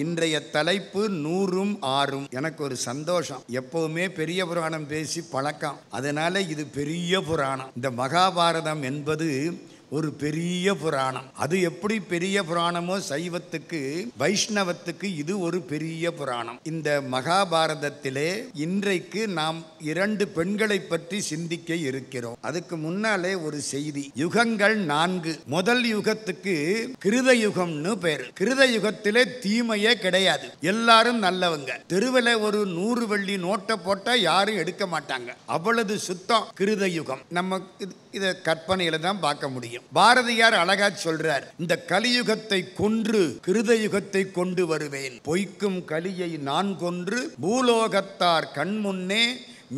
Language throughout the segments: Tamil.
இன்றைய தலைப்பு 100ம் 6ம். எனக்கு ஒரு சந்தோஷம். எப்பவுமே பெரிய புராணம் பேசி பழக்கம். அதனால இது பெரிய புராணம். இந்த மகாபாரதம் என்பது ஒரு பெரிய புராணம். அது எப்படி பெரிய புராணமோ சைவத்துக்கு வைஷ்ணவத்துக்கு இது ஒரு பெரிய புராணம். இந்த மகாபாரதத்திலே இன்றைக்கு நாம் 2 பெண்களை பற்றி சிந்திக்க இருக்கிறோம். அதுக்கு முன்னாலே ஒரு செய்தி. யுகங்கள் 4. முதல் யுகத்துக்கு கிருத யுகம்னு பேரு. கிருத யுகத்திலே தீமையே கிடையாது, எல்லாரும் நல்லவங்க. தெருவில் ஒரு 100 வெள்ளி நோட்டை போட்டா யாரும் எடுக்க மாட்டாங்க, அவ்வளவு சுத்தம் கிருத யுகம். நம்ம இதை கற்பனையில தான் பார்க்க முடியும். பாரதியார் அழகா சொல்றார், இந்த கலியுகத்தை கொன்று கிருத யுகத்தை கொண்டு வருவேன், பொய்க்கும் கலியை நான் கொன்று பூலோகத்தார் கண்முன்னே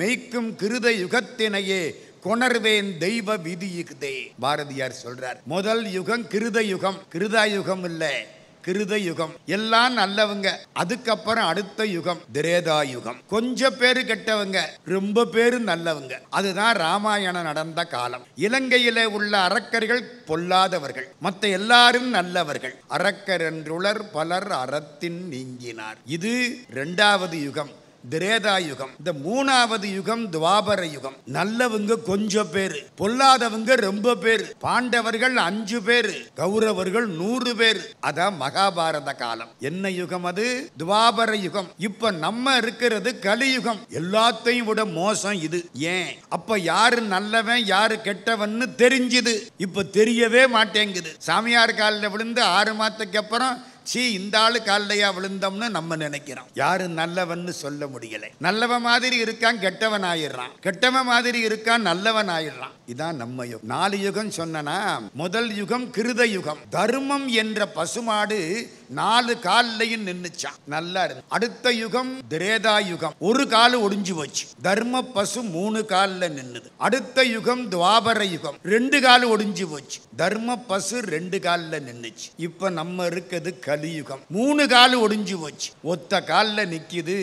மெய்க்கும் கிருத யுகத்தினையே கொணர்வேன் தெய்வ விதியுதே. பாரதியார் சொல்றார், முதல் யுகம் கிருத யுகம். கிருதா யுகம் இல்ல, கிருத யுகம். எல்லாம் நல்லவங்க. அதுக்கப்புறம் அடுத்த யுகம் திரேதா யுகம். கொஞ்சம் பேரு கெட்டவங்க, ரொம்ப பேரு நல்லவங்க. அதுதான் ராமாயணம் நடந்த காலம். இலங்கையில உள்ள அரக்கர்கள் பொல்லாதவர்கள், மற்ற எல்லாரும் நல்லவர்கள். அரக்கர் என்றுளர் பலர் அறத்தின் நீங்கினார். இது 2வது யுகம் திரேதா யுகம். இந்த 3வது யுகம் துவாபர யுகம். நல்லவங்க கொஞ்சம் பேரு, பொல்லாதவங்க ரொம்ப பேரு. பாண்டவர்கள் 5 பேரு, கௌரவர்கள் 100 பேரு. அதான் மகாபாரத காலம். என்ன யுகம் அது? துவாபர யுகம். இப்ப நம்ம இருக்கிறது கலியுகம். எல்லாத்தையும் விட மோசம் இது. ஏன்? அப்ப யாரு நல்லவன் யாரு கெட்டவன்னு தெரிஞ்சுது, இப்ப தெரியவே மாட்டேங்குது. சாமியார் காலில் விழுந்து 6 மாதத்துக்கு அப்புறம் இந்த ஆளு காலையா விழுந்தோம்னு நம்ம நினைக்கிறோம். யாரு நல்லவன்னு சொல்ல முடியல. நல்லவன் மாதிரி இருக்கான், கெட்டவன் ஆயிடுறான். கெட்டவன் மாதிரி இருக்கான், நல்லவன் ஆயிடுறான். இதான் நம்ம யுகம். 4 யுகம் சொன்னா, முதல் யுகம் கிருத யுகம். தர்மம் என்ற பசுமாடு 4 கால்லையும் நின்னுச்சான், நல்லா இருந்து. அடுத்த யுகம் திரேதா யுகம். ஒரு கால் ஒடிஞ்சு போச்சு, தர்ம பசு 3 கால்ல நின்னுது. அடுத்த யுகம் துவாபர யுகம். 2 கால் ஒடிஞ்சு போச்சு, தர்ம பசு 2 கால்ல நின்னுச்சு. இப்ப நம்ம இருக்குது கலியுகம். 3 கால் ஒடிஞ்சு போச்சு, ஒத்த கால்ல நிக்குது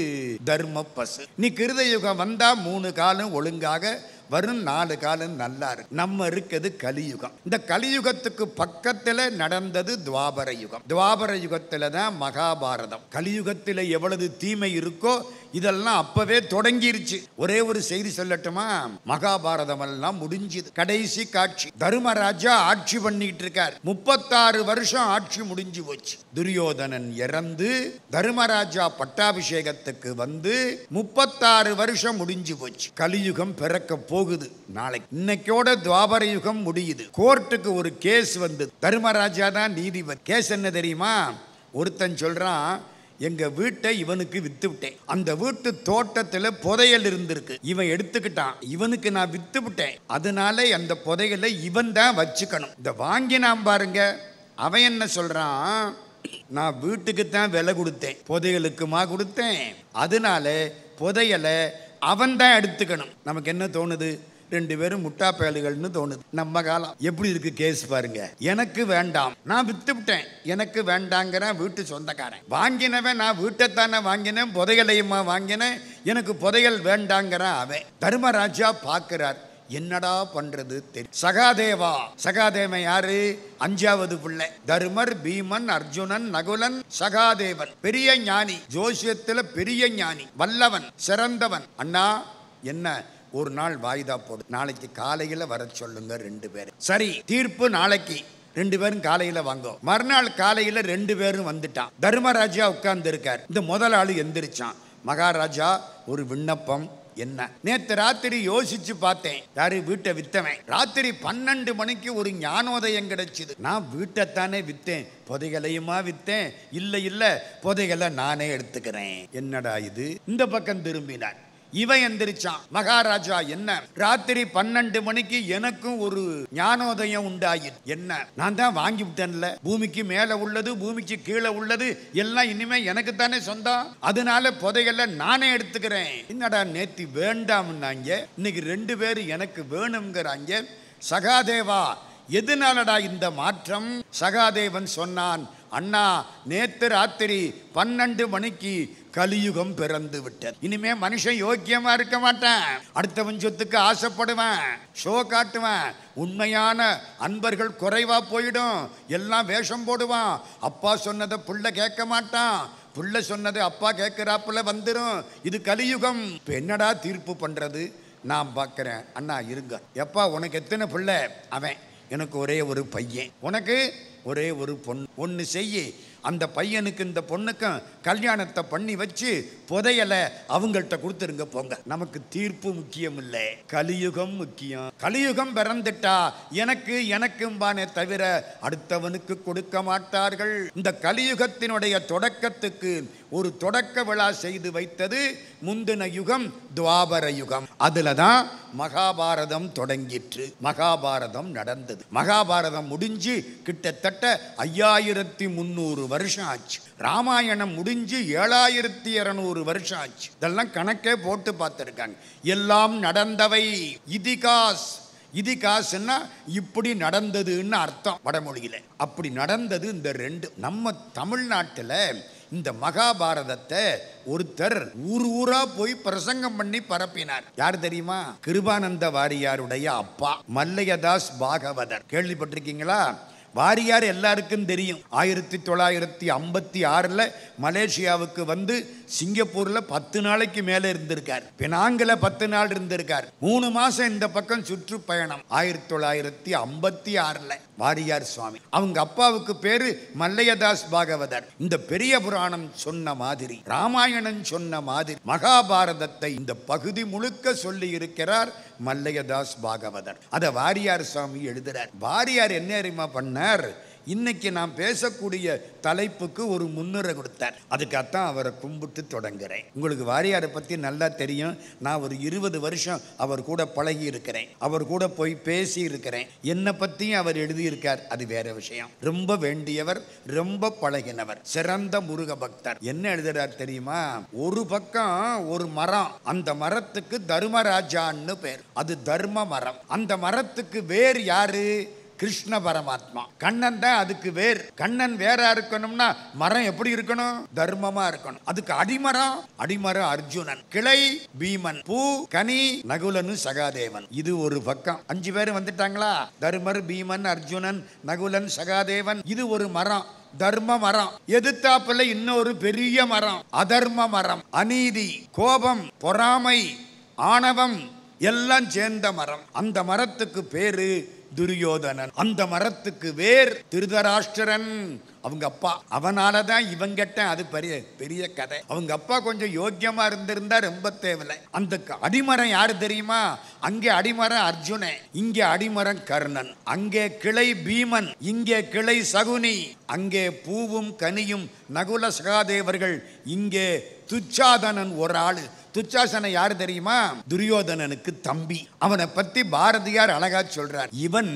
தர்ம பசு. நீ கிருத யுகம் வந்தா 3 காலும் ஒழுங்காக வரும், 4 காலம் நல்லா இருக்கு. நம்ம இருக்குது கலியுகம். இந்த கலியுகத்துக்கு பக்கத்துல நடந்தது துவாபர யுகம். துவாபர யுகத்துல தான் மகாபாரதம். கலியுகத்துல எவ்வளவு தீமை இருக்கோ இதெல்லாம் அப்பவே தொடங்கிருச்சு. ஒரே ஒரு செய்தி சொல்லட்டுமா? மகாபாரதம் எல்லாம் முடிஞ்சது. கடைசி காட்சி, தர்மராஜா ஆட்சி பண்ணிட்டு இருக்கார். 36 வருஷம் ஆட்சி முடிஞ்சு போச்சு. துரியோதனன் இறந்து தர்மராஜா பட்டாபிஷேகத்துக்கு வந்து 36 வருஷம் முடிஞ்சு போச்சு. கலியுகம் பிறக்க போகுது நாளைக்கு. இன்னைக்கோட துவாபர யுகம் முடியுது. கோர்ட்டுக்கு ஒரு கேஸ் வந்து, தர்மராஜா தான் நீதிபதி. கேஸ் என்ன தெரியுமா? ஒருத்தன் சொல்றான், எங்க வீட்டை இவனுக்கு வித்து விட்டேன், அந்த வீட்டு தோட்டத்துல புதையல் இருந்திருக்கு, இவன் எடுத்துக்கிட்டான், இவனுக்கு நான் வித்து விட்டேன், அதனால அந்த புதையலை இவன் தான் வச்சுக்கணும். இந்த வாங்கினான் பாருங்க, அவன் என்ன சொல்றான், நான் வீட்டுக்கு தான் விலை கொடுத்தேன், புதையலுக்குமா கொடுத்தேன், அதனால புதையலை அவன் தான் எடுத்துக்கணும். நமக்கு என்ன தோணுது? 2 பேரும் முட்டா பயல்கள்னு தோணுது. நம்ம காலம் எப்படி இருக்கு கேஸ் பாருங்க. எனக்கு வேண்டாம், நான் வித்து விட்டேன், எனக்கு வேண்டாங்கிறான் வீட்டு சொந்தக்காரன். வாங்கினவன், நான் வீட்டைத்தானே வாங்கினேன், புதையலையுமா வாங்கினேன், எனக்கு புதையல் வேண்டாங்கிறான் அவன். தர்மராஜா பார்க்கிறார், என்னடா பண்றது தெரியும். சகாதேவா. சகாதேவன் யாரு? 5வது பிள்ளை. தர்மர், பீமன், அர்ஜுனன், நகுலன், சகாதேவன். பெரிய ஞானி, ஜோசியத்துல பெரிய ஞானி, வல்லவன், சிறந்தவன். அண்ணா என்ன, ஒரு நாள் வாய்தா போடு, நாளைக்கு காலையில வர சொல்லுங்க 2 பேரும். சரி, தீர்ப்பு நாளைக்கு. 2 பேரும் காலையில வாங்க. மறுநாள் காலையில 2 பேரும் வந்துட்டான். தர்மராஜா உட்கார்ந்து இருக்கார். இந்த முதல் ஆளு எந்திரிச்சான். மகாராஜா, ஒரு விண்ணப்பம். என்ன? நேத்து ராத்திரி யோசிச்சு பார்த்தேன். யாரு? வீட்டை வித்தவன். ராத்திரி 12 மணிக்கு ஒரு ஞானோதயம் கிடைச்சது. நான் வீட்டைத்தானே வித்தேன், புதைகளையுமா வித்தேன்? இல்ல, புதைகளை நானே எடுத்துக்கிறேன். என்னடா இது? இந்த பக்கம் திரும்பினார். இவன் எந்திரிச்சான். மகாராஜா, என்ன? ராத்திரி 12 மணிக்கு எனக்கும் ஒரு ஞானோதயம் உண்டாயிரு. என்ன? நான் தான் வாங்கி விட்டேன்ல, பூமிக்கு மேல உள்ளது பூமிக்கு கீழே உள்ளது எல்லாம் இனிமே எனக்கு தானே சொந்தம், அதனால புதையல்ல நானே எடுத்துக்கிறேன். என்னடா நேத்தி வேண்டாம்னாங்க, இன்னைக்கு 2 பேரும் எனக்கு வேணுங்கிறாங்க. சகாதேவா, எதனாலடா இந்த மாற்றம்? சகாதேவன் சொன்னான், அண்ணா, நேத்து ராத்திரி 12 மணிக்கு கலியுகம் பிறந்து விட்டது. இனிமே மனுஷன் யோக்கியமா இருக்க மாட்டான், அடுத்தவன் சொத்துக்கு ஆசைப்படுவேன், ஷோ காட்டுவேன், உண்மையான அன்பர்கள் குறைவா போயிடும், எல்லாம் வேஷம் போடுவான், அப்பா சொன்னதை புள்ள கேட்க மாட்டான், புள்ள சொன்னது அப்பா கேட்கிறாப்புல வந்துடும். இது கலியுகம். இப்ப என்னடா தீர்ப்பு பண்றது? நான் பார்க்கிறேன். அண்ணா இருங்க. எப்பா உனக்கு எத்தனை பிள்ளை? அவன், எனக்கு ஒரே ஒரு பையன், உனக்கு ஒரே ஒரு பொண்ணு. ஒன்று செய்ய, அந்த பையனுக்கு இந்த பொண்ணுக்கும் கல்யாணத்தை பண்ணி வச்சு புதையலை அவங்கள்ட்ட கொடுத்துருங்க போங்க. நமக்கு தீர்ப்பு முக்கியம் இல்லை, கலியுகம் முக்கியம். கலியுகம் பிறந்துட்டா எனக்கு எனக்கும்பானே தவிர அடுத்தவனுக்கு கொடுக்க மாட்டார்கள். இந்த கலியுகத்தினுடைய தொடக்கத்துக்கு ஒரு தொடக்க விழா செய்து வைத்தது முந்தின யுகம் துவாபர யுகம். அதுல தான் மகாபாரதம் தொடங்கிற்று. மகாபாரதம் நடந்தது. மகாபாரதம் முடிஞ்சு கிட்டத்தட்ட 5300 வருஷம் ஆச்சு. ராமாயணம் முடிஞ்சு 7200 வருஷம் ஆச்சு. இதெல்லாம் கணக்கே போட்டு பார்த்துருக்காங்க. எல்லாம் நடந்தவை. இதிகாஸ். இதிகாஸ்ன்னா இப்படி நடந்ததுன்னு அர்த்தம் வடமொழியில. அப்படி நடந்தது இந்த ரெண்டு. நம்ம தமிழ்நாட்டில் இந்த மகாபாரதத்தை ஒருத்தர் ஊரா போய் பிரசங்கம் பண்ணி பரப்பினார். யார் தெரியுமா? கிருபானந்த வாரியாருடைய அப்பா மல்லையதாஸ் பாகவதர். கேள்விப்பட்டிருக்கீங்களா? வாரியார் எல்லாருக்கும் தெரியும். 1956 மலேசியாவுக்கு வந்து சிங்கப்பூர்ல 10 நாளைக்கு மேல இருந்திருக்கார். பினாங்கில் 10 நாள் இருந்திருக்கார். 3 மாசம் இந்த பக்கம் சுற்றுப்பயணம். 1956 வாரியார் சுவாமி. அவங்க அப்பாவுக்கு பேரு மல்லையதாஸ் பாகவதர். இந்த பெரிய புராணம் சொன்ன மாதிரி, ராமாயணம் சொன்ன மாதிரி மகாபாரதத்தை இந்த பகுதி முழுக்க சொல்லி இருக்கிறார் மல்லையதாஸ் பாகவதர். அத வாரியார் சுவாமி எழுதுறார். வாரியார் என்ன அறிமா பண்ணார்? இன்னைக்கு நான் பேசக்கூடிய தலைப்புக்கு ஒரு முன்னுரை கொடுத்தார். அதுக்காகத்தான் அவரை கும்பிட்டு தொடங்குறேன். உங்களுக்கு வாரியாரை பற்றி நல்லா தெரியும். நான் ஒரு 20 வருஷம் அவர் கூட பழகி இருக்கிறேன். அவர் கூட போய் பேசி இருக்கிறேன். என்னை பற்றியும் அவர் எழுதியிருக்கார். அது வேற விஷயம். ரொம்ப வேண்டியவர், ரொம்ப பழகினவர், சிறந்த முருக பக்தர். என்ன எழுதுறார் தெரியுமா? ஒரு பக்கம் ஒரு மரம். அந்த மரத்துக்கு தர்மராஜான்னு பேர். அது தர்ம மரம். அந்த மரத்துக்கு வேர் யாரு? கிருஷ்ண பரமாத்மா. கண்ணன் தான் அதுக்கு வேர். கண்ணன் வேறா இருக்கணும்னா மரம் எப்படி இருக்கணும்? தர்மமா இருக்கணும். அதுக்கு அடிமரம். அடிமரம் அர்ஜுனன், கிளை பீமன், பூ கனி நகுலனு சகாதேவன். இது ஒரு பக்கம். 5 பேர் வந்துட்டாங்களா? தர்மர், பீமன், அர்ஜுனன், நகுலன், சகாதேவன். இது ஒரு மரம், தர்ம மரம். எதிர்த்தாப்புல இன்னொரு பெரிய மரம், அதர்ம மரம். அநீதி, கோபம், பொறாமை, ஆணவம் எல்லாம் சேர்ந்த மரம். அந்த மரத்துக்கு பேரு துரியோதனன். அந்த மரத்துக்கு வேர் திருதராஷ்டிரன், அவங்க அப்பா. அவனாலதான் இவங்கிட்ட அது பெரிய பெரிய கதை. அவங்க அப்பா கொஞ்சம் யோக்கியமா இருந்திருந்தா ரொம்ப தேவையில்லை. அந்த அடிமரம் யாரு தெரியுமா? அங்கே அடிமரம் அர்ஜுனன், இங்கே அடிமரம் கர்ணன். அங்கே கிளை பீமன், இங்கே கிளை சகுனி. அங்கே பூவும் கனியும் நகுல சகாதேவர்கள், இங்கே துச்சாதனன் ஒரு ஆளு. துச்சாசன யாரு தெரியுமா? துரியோதனனுக்கு தம்பி. அவனை பத்தி பாரதியார் அழகா சொல்றார். இவன்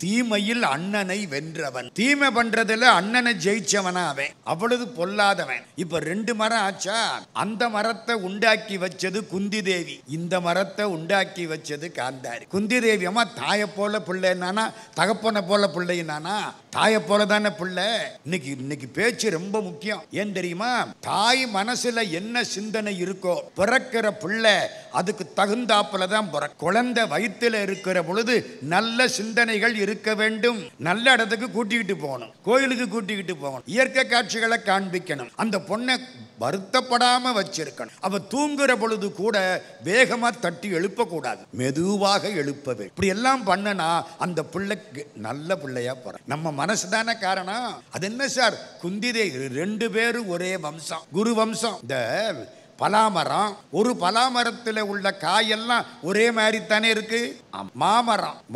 தீமையில் அண்ணனை வென்றவன். தீமை பண்றதுல அண்ணனை ஜெயிச்சவனா அவன். அவ்வளவு பொல்லாதவன். இப்ப 2 மரம் ஆச்சா? அந்த மரத்தை உண்டாக்கி வச்சது குந்தி தேவி, இந்த மரத்தை உண்டாக்கி வச்சது காந்தாரி. குந்தி தேவி அம்மா தாயை போல பிள்ளைனானா, தகப்பனை போல பிள்ளைனானா? தாயை போல தானே பிள்ளை. இன்னைக்கு பேச்சு ரொம்ப முக்கியம். ஏன் தெரியுமா? தாய் மனசுல என்ன சிந்தனை இருக்கோ பிறக்கிற பிள்ளை அதுக்கு தகுந்தாப்புல தான் பிறக்கும். குழந்தை வயிற்றுல இருக்கிற பொழுது நல்ல சிந்தனைகள் இருக்க வேண்டும். நல்ல இடத்துக்கு கூட்டிக்கிட்டு போகணும், கோயிலுக்கு கூட்டிக்கிட்டு போகணும், இயற்கை காட்சிகளை காண்பிக்கணும். அந்த பொண்ணை வருத்தப்படாம வச்சிருக்கணும். அவ தூங்குற பொழுது கூட வேகமா தட்டி எழுப்பக்கூடாது, மெதுவாக எழுப்பவே. இப்படி எல்லாம் பண்ணனா அந்த பிள்ளைக்கு நல்ல பிள்ளையா போற. நம்ம மனசு தானே காரணம். அது என்ன சார்? குந்திதே 2 பேரும் ஒரே வம்சம், குரு வம்சம். இந்த பலாமரம், ஒரு பலாமரத்தில் உள்ள காயெல்லாம் ஒரே மாதிரி தானே இருக்கு.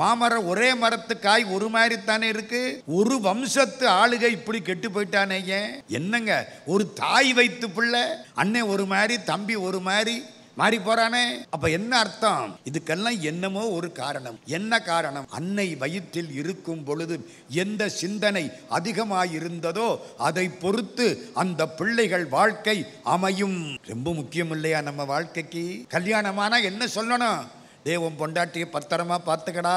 மாமரம் ஒரே மரத்து காய் ஒரு மாதிரி தானே இருக்கு. ஒரு வம்சத்து ஆளுகை இப்படி கெட்டு போயிட்டானே. என்னங்க, ஒரு தாய் வைத்து பிள்ளை, அண்ணன் ஒரு மாதிரி, தம்பி ஒரு மாதிரி மாறி போறானே. அப்ப என்ன அர்த்தம்? இதுக்கெல்லாம் என்னமோ ஒரு காரணம். என்ன காரணம்? அன்னை வயிற்றில் இருக்கும் பொழுது எந்த சிந்தனை அதிகமாயிருந்ததோ அதை பொறுத்து அந்த பிள்ளைகள் வாழ்க்கை அமையும். ரொம்ப முக்கியம் இல்லையா நம்ம வாழ்க்கைக்கு? கல்யாணமானா என்ன சொல்லணும்? தேவம் பொண்டாட்டியை பத்திரமா பார்த்துக்கடா,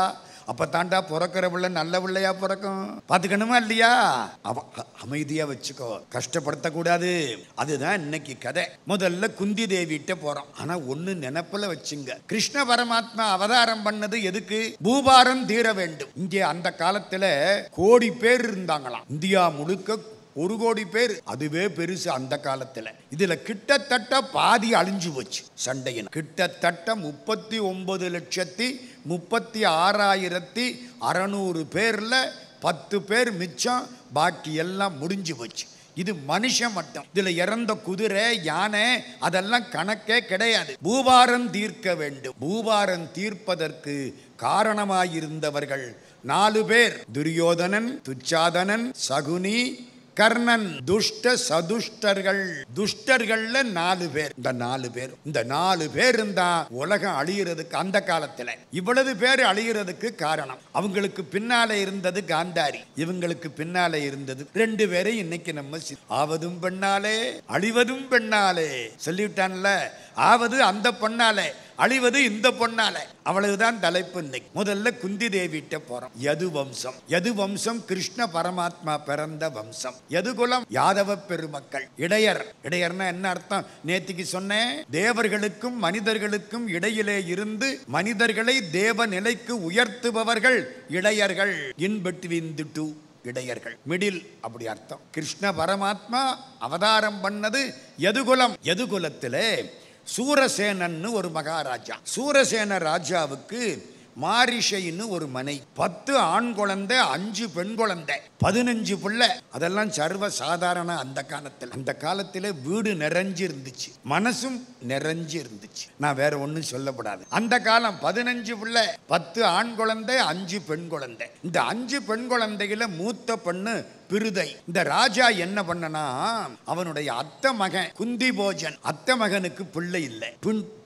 அப்ப தாண்டா பிறக்கிற பிள்ளை நல்ல பிள்ளையா பிறக்கும். பார்த்துக்கணுமா இல்லையா? அமைதியா வச்சுக்கோ, கஷ்டப்படுத்தக்கூடாது. அதுதான் இன்னைக்கு கதை. முதல்ல குந்தி தேவிட்ட போறோம். ஆனா ஒண்ணு நினைப்புல வச்சுங்க, கிருஷ்ண பரமாத்மா அவதாரம் பண்ணது எதுக்கு? பூபாரம் தீர வேண்டும். இங்கே அந்த காலத்துல கோடி பேர் இருந்தாங்களாம். இந்தியா முழுக்க 1 கோடி பேர், அதுவே பெருசு அந்த காலத்துல. இதுல கிட்டத்தட்ட பாதி அழிஞ்சு போச்சு சண்டையின். கிட்டத்தட்ட 39,36,600 பேர்ல 10 பேர் மிச்சம், பாக்கி எல்லாம் முடிஞ்சு போச்சு. இது மனுஷன் மட்டும். இதுல இறந்த குதிரை, யானை அதெல்லாம் கணக்கே கிடையாது. பூபாரம் தீர்க்க வேண்டும். பூபாரம் தீர்ப்பதற்கு காரணமாயிருந்தவர்கள் 4 பேர்: துரியோதனன், துச்சாதனன், சகுனி, கர்ணன். துஷ்ட சதுஷ்டர்கள். துஷ்டர்கள்ல 4 பேர். இந்த 4 பேர் இருந்தா உலகம் அழிகிறதுக்கு அந்த காலத்துல இவ்வளவு பேர் அழிகிறதுக்கு காரணம். அவங்களுக்கு பின்னாலே இருந்தது காந்தாரி, இவங்களுக்கு பின்னாலே இருந்தது 2 பேரை இன்னைக்கு நம்ம ஆவதும் பெண்ணாலே அழிவதும் பெண்ணாலே சொல்லிவிட்டான்ல. ஆவது அந்த பொண்ணாலே, அழிவது இந்த பொண்ணாலே. அவ்வளவுதான் தலைப்பு. இன்னைக்கு முதல்ல குந்தி தேவிட்ட போறோம். யது வம்சம். யது வம்சம் கிருஷ்ண பரமாத்மா பிறந்த வம்சம். யதுகுலம் யாதவ பெருமக்கள். இடையர். இடையர்னா என்ன அர்த்தம்? நேத்திக்கு சொன்னேன். தேவர்களுக்கும் மனிதர்களுக்கும் இடையிலே இருந்து மனிதர்களை தேவ நிலைக்கு உயர்த்துபவர்கள் இடையர்கள். இன் பிட்வீன் தி டூ இடையர்கள், மிடில், அப்படி அர்த்தம். கிருஷ்ண பரமாத்மா அவதாரம் பண்ணது யதுகுலம். யதுகுலத்திலே சூரசேனன்னு ஒரு மகாராஜா. சூரசேன ராஜாவுக்கு மாரிஷைன்னு ஒரு மனை. 10 ஆண் குழந்தை, 5 பெண் குழந்தை, 15 பிள்ளை. அதெல்லாம் சர்வ சாதாரண அந்த காலத்தில். அந்த காலத்தில் வீடு நிறைஞ்சு இருந்துச்சு, மனசும் நிறைஞ்சு இருந்துச்சு. நான் வேற ஒன்றும் சொல்லப்படாது. அந்த காலம் 15 பிள்ளை, 10 ஆண் குழந்தை, 5 பெண் குழந்தை. இந்த 5 பெண் குழந்தைகள மூத்த பெண்ணு பிருதை. இந்த ராஜா என்ன பண்ணனா, அவனுடைய அத்தை மகன் குந்தி போஜன், அத்தை மகனுக்கு பிள்ளை இல்லை,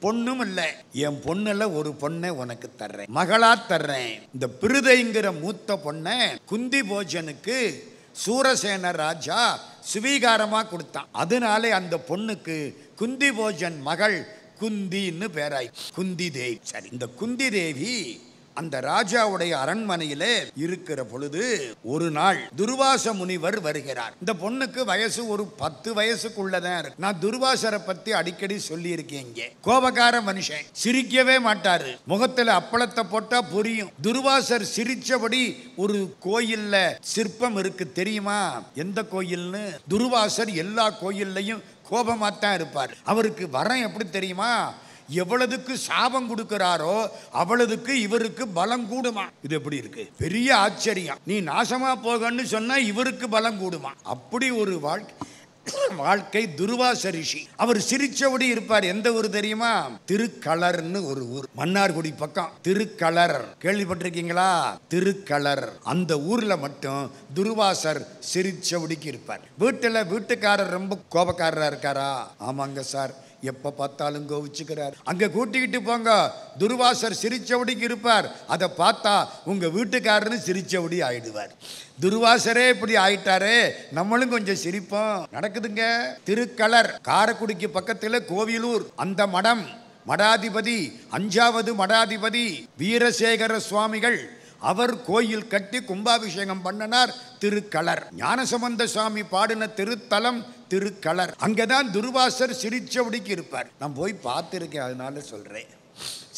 பொண்ணும் இல்லை. என் பொண்ணுல ஒரு பொண்ணை உனக்கு தர்றேன், மகளா தர்றேன். இந்த பிருதைங்கிற மூத்த பொண்ணை குந்தி போஜனுக்கு சூரசேன ராஜா சுவீகாரமா கொடுத்தான். அதனாலே அந்த பொண்ணுக்கு குந்தி போஜன் மகள் குந்தின்னு பேராய், குந்தி தேவி. சரி, இந்த குந்தி தேவி அந்த ராஜாவுடைய அரண்மனையிலே இருக்கிற பொழுது ஒரு நாள் துர்வாச முனிவர் வருகிறார். இந்த பொண்ணுக்கு வயசு ஒரு 10 வயசுக்குள்ளதான் இருக்கு. நான் துர்வாசரை பத்தி அடிக்கடி சொல்லி இருக்கேன். கோபக்கார மனுஷன், சிரிக்கவே மாட்டாரு. முகத்துல அப்பளத்தை போட்டா புரியும். துர்வாசர் சிரிச்சபடி ஒரு கோயில்ல சிற்பம் இருக்கு தெரியுமா? எந்த கோயில்னு? துர்வாசர் எல்லா கோயில்லையும் கோபமாத்தான் இருப்பார். அவருக்கு வரம் எப்படி தெரியுமா? எவ்வளவுக்கு சாபம் கொடுக்கிறாரோ அவ்வளவுக்கு இவருக்கு பலம் கூடுமா. இது எப்படி இருக்கு? பெரிய ஆச்சரியம். நீ நாசமா போகன்னு சொன்னா இவருக்கு பலம் கூடுமா. அப்படி ஒரு வாழ்க்கை துர்வாச ரிஷி. அவர் சிரிச்சபடி இருப்பார். எந்த ஊர் தெரியுமா? திருக்களர்னு ஒரு ஊர், மன்னார்குடி பக்கம். திருக்களர் கேள்விப்பட்டிருக்கீங்களா? திருக்களர். அந்த ஊர்ல மட்டும் துர்வாசர் சிரிச்சபடிக்கு இருப்பார். வீட்டுக்காரர் ரொம்ப கோபக்காரரா இருக்காரா? ஆமாங்க சார், எப்ப பார்த்தாலும் கோவிச்சுக்கிறார். அங்க கூட்டிக்கிட்டு போங்க, துர்வாசர் சிரிச்சபடிக்கு இருப்பார். அதை பார்த்தா உங்க வீட்டுக்காரன்னு சிரிச்சபடி ஆயிடுவார். துர்வாசரே இப்படி ஆயிட்டாரே, நம்மளும் கொஞ்சம் சிரிப்போம். நடக்குதுங்க. திருக்களர் காரைக்குடிக்கு பக்கத்துல கோவிலூர். அந்த மடம் மடாதிபதி, 5வது மடாதிபதி வீரசேகர சுவாமிகள், அவர் கோயில் கட்டி கும்பாபிஷேகம் பண்ணனார். திருக்களர். ஞானசம்பந்த சுவாமி பாடின திருத்தலம் திருக்களர். அங்கதான் துர்வாசர் சிரிச்சபடிக்கு இருப்பார். நான் போய் பார்த்திருக்கேன், அதனால சொல்றேன்.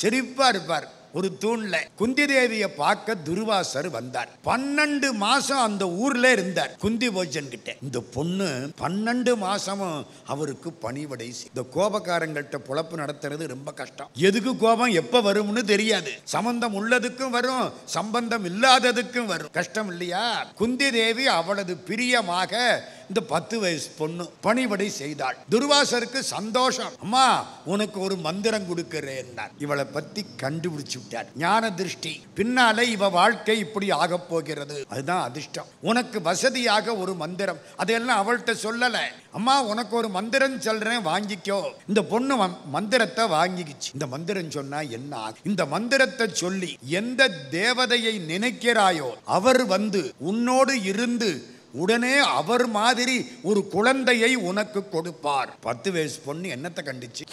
சிரிப்பா இருப்பார். ஒரு தூண்ல குந்தி தேவியை பார்க்க துர்வாசர் வந்தார். 12 மாசம் அந்த ஊர்ல இருந்தார் குந்தி போஜன் கிட்ட. இந்த பொண்ணு 12 மாசமும் அவருக்கு பணிவிடை. இந்த கோபக்காரங்கள்ட்ட பொழப்பு நடத்துறது ரொம்ப கஷ்டம். எதுக்கு கோபம் எப்ப வரும்னு தெரியாது. சம்பந்தம் உள்ளதுக்கும் வரும், சம்பந்தம் இல்லாததுக்கும் வரும். கஷ்டம் இல்லையா? குந்தி தேவி அவளது பிரியமாக இந்த 10 வயசு பொண்ணு பணிவிடை செய்தாள். துர்வாசருக்கு சந்தோஷம். அம்மா, உனக்கு ஒரு மந்திரம் கொடுக்கிறேன். இவளை பத்தி கண்டுபிடிச்சு விட்டார். ஞான திருஷ்டி. பின்னாலே இவ வாழ்க்கை இப்படி ஆக போகிறது. அதுதான் அதிர்ஷ்டம். உனக்கு வசதியாக ஒரு மந்திரம். அதையெல்லாம் அவள்கிட்ட சொல்லல. அம்மா, உனக்கு ஒரு மந்திரம் சொல்றேன், வாங்கிக்கோ. இந்த பொண்ணு மந்திரத்தை வாங்கிக்கிச்சு. இந்த மந்திரம் சொன்னா என்ன? இந்த மந்திரத்தை சொல்லி எந்த தேவதையை நினைக்கிறாயோ அவர் வந்து உன்னோடு இருந்து உடனே அவர் மாதிரி ஒரு குழந்தையை உனக்கு கொடுப்பார். 10 வயசு பொண்ணு என்னத்தை கண்டுச்சு?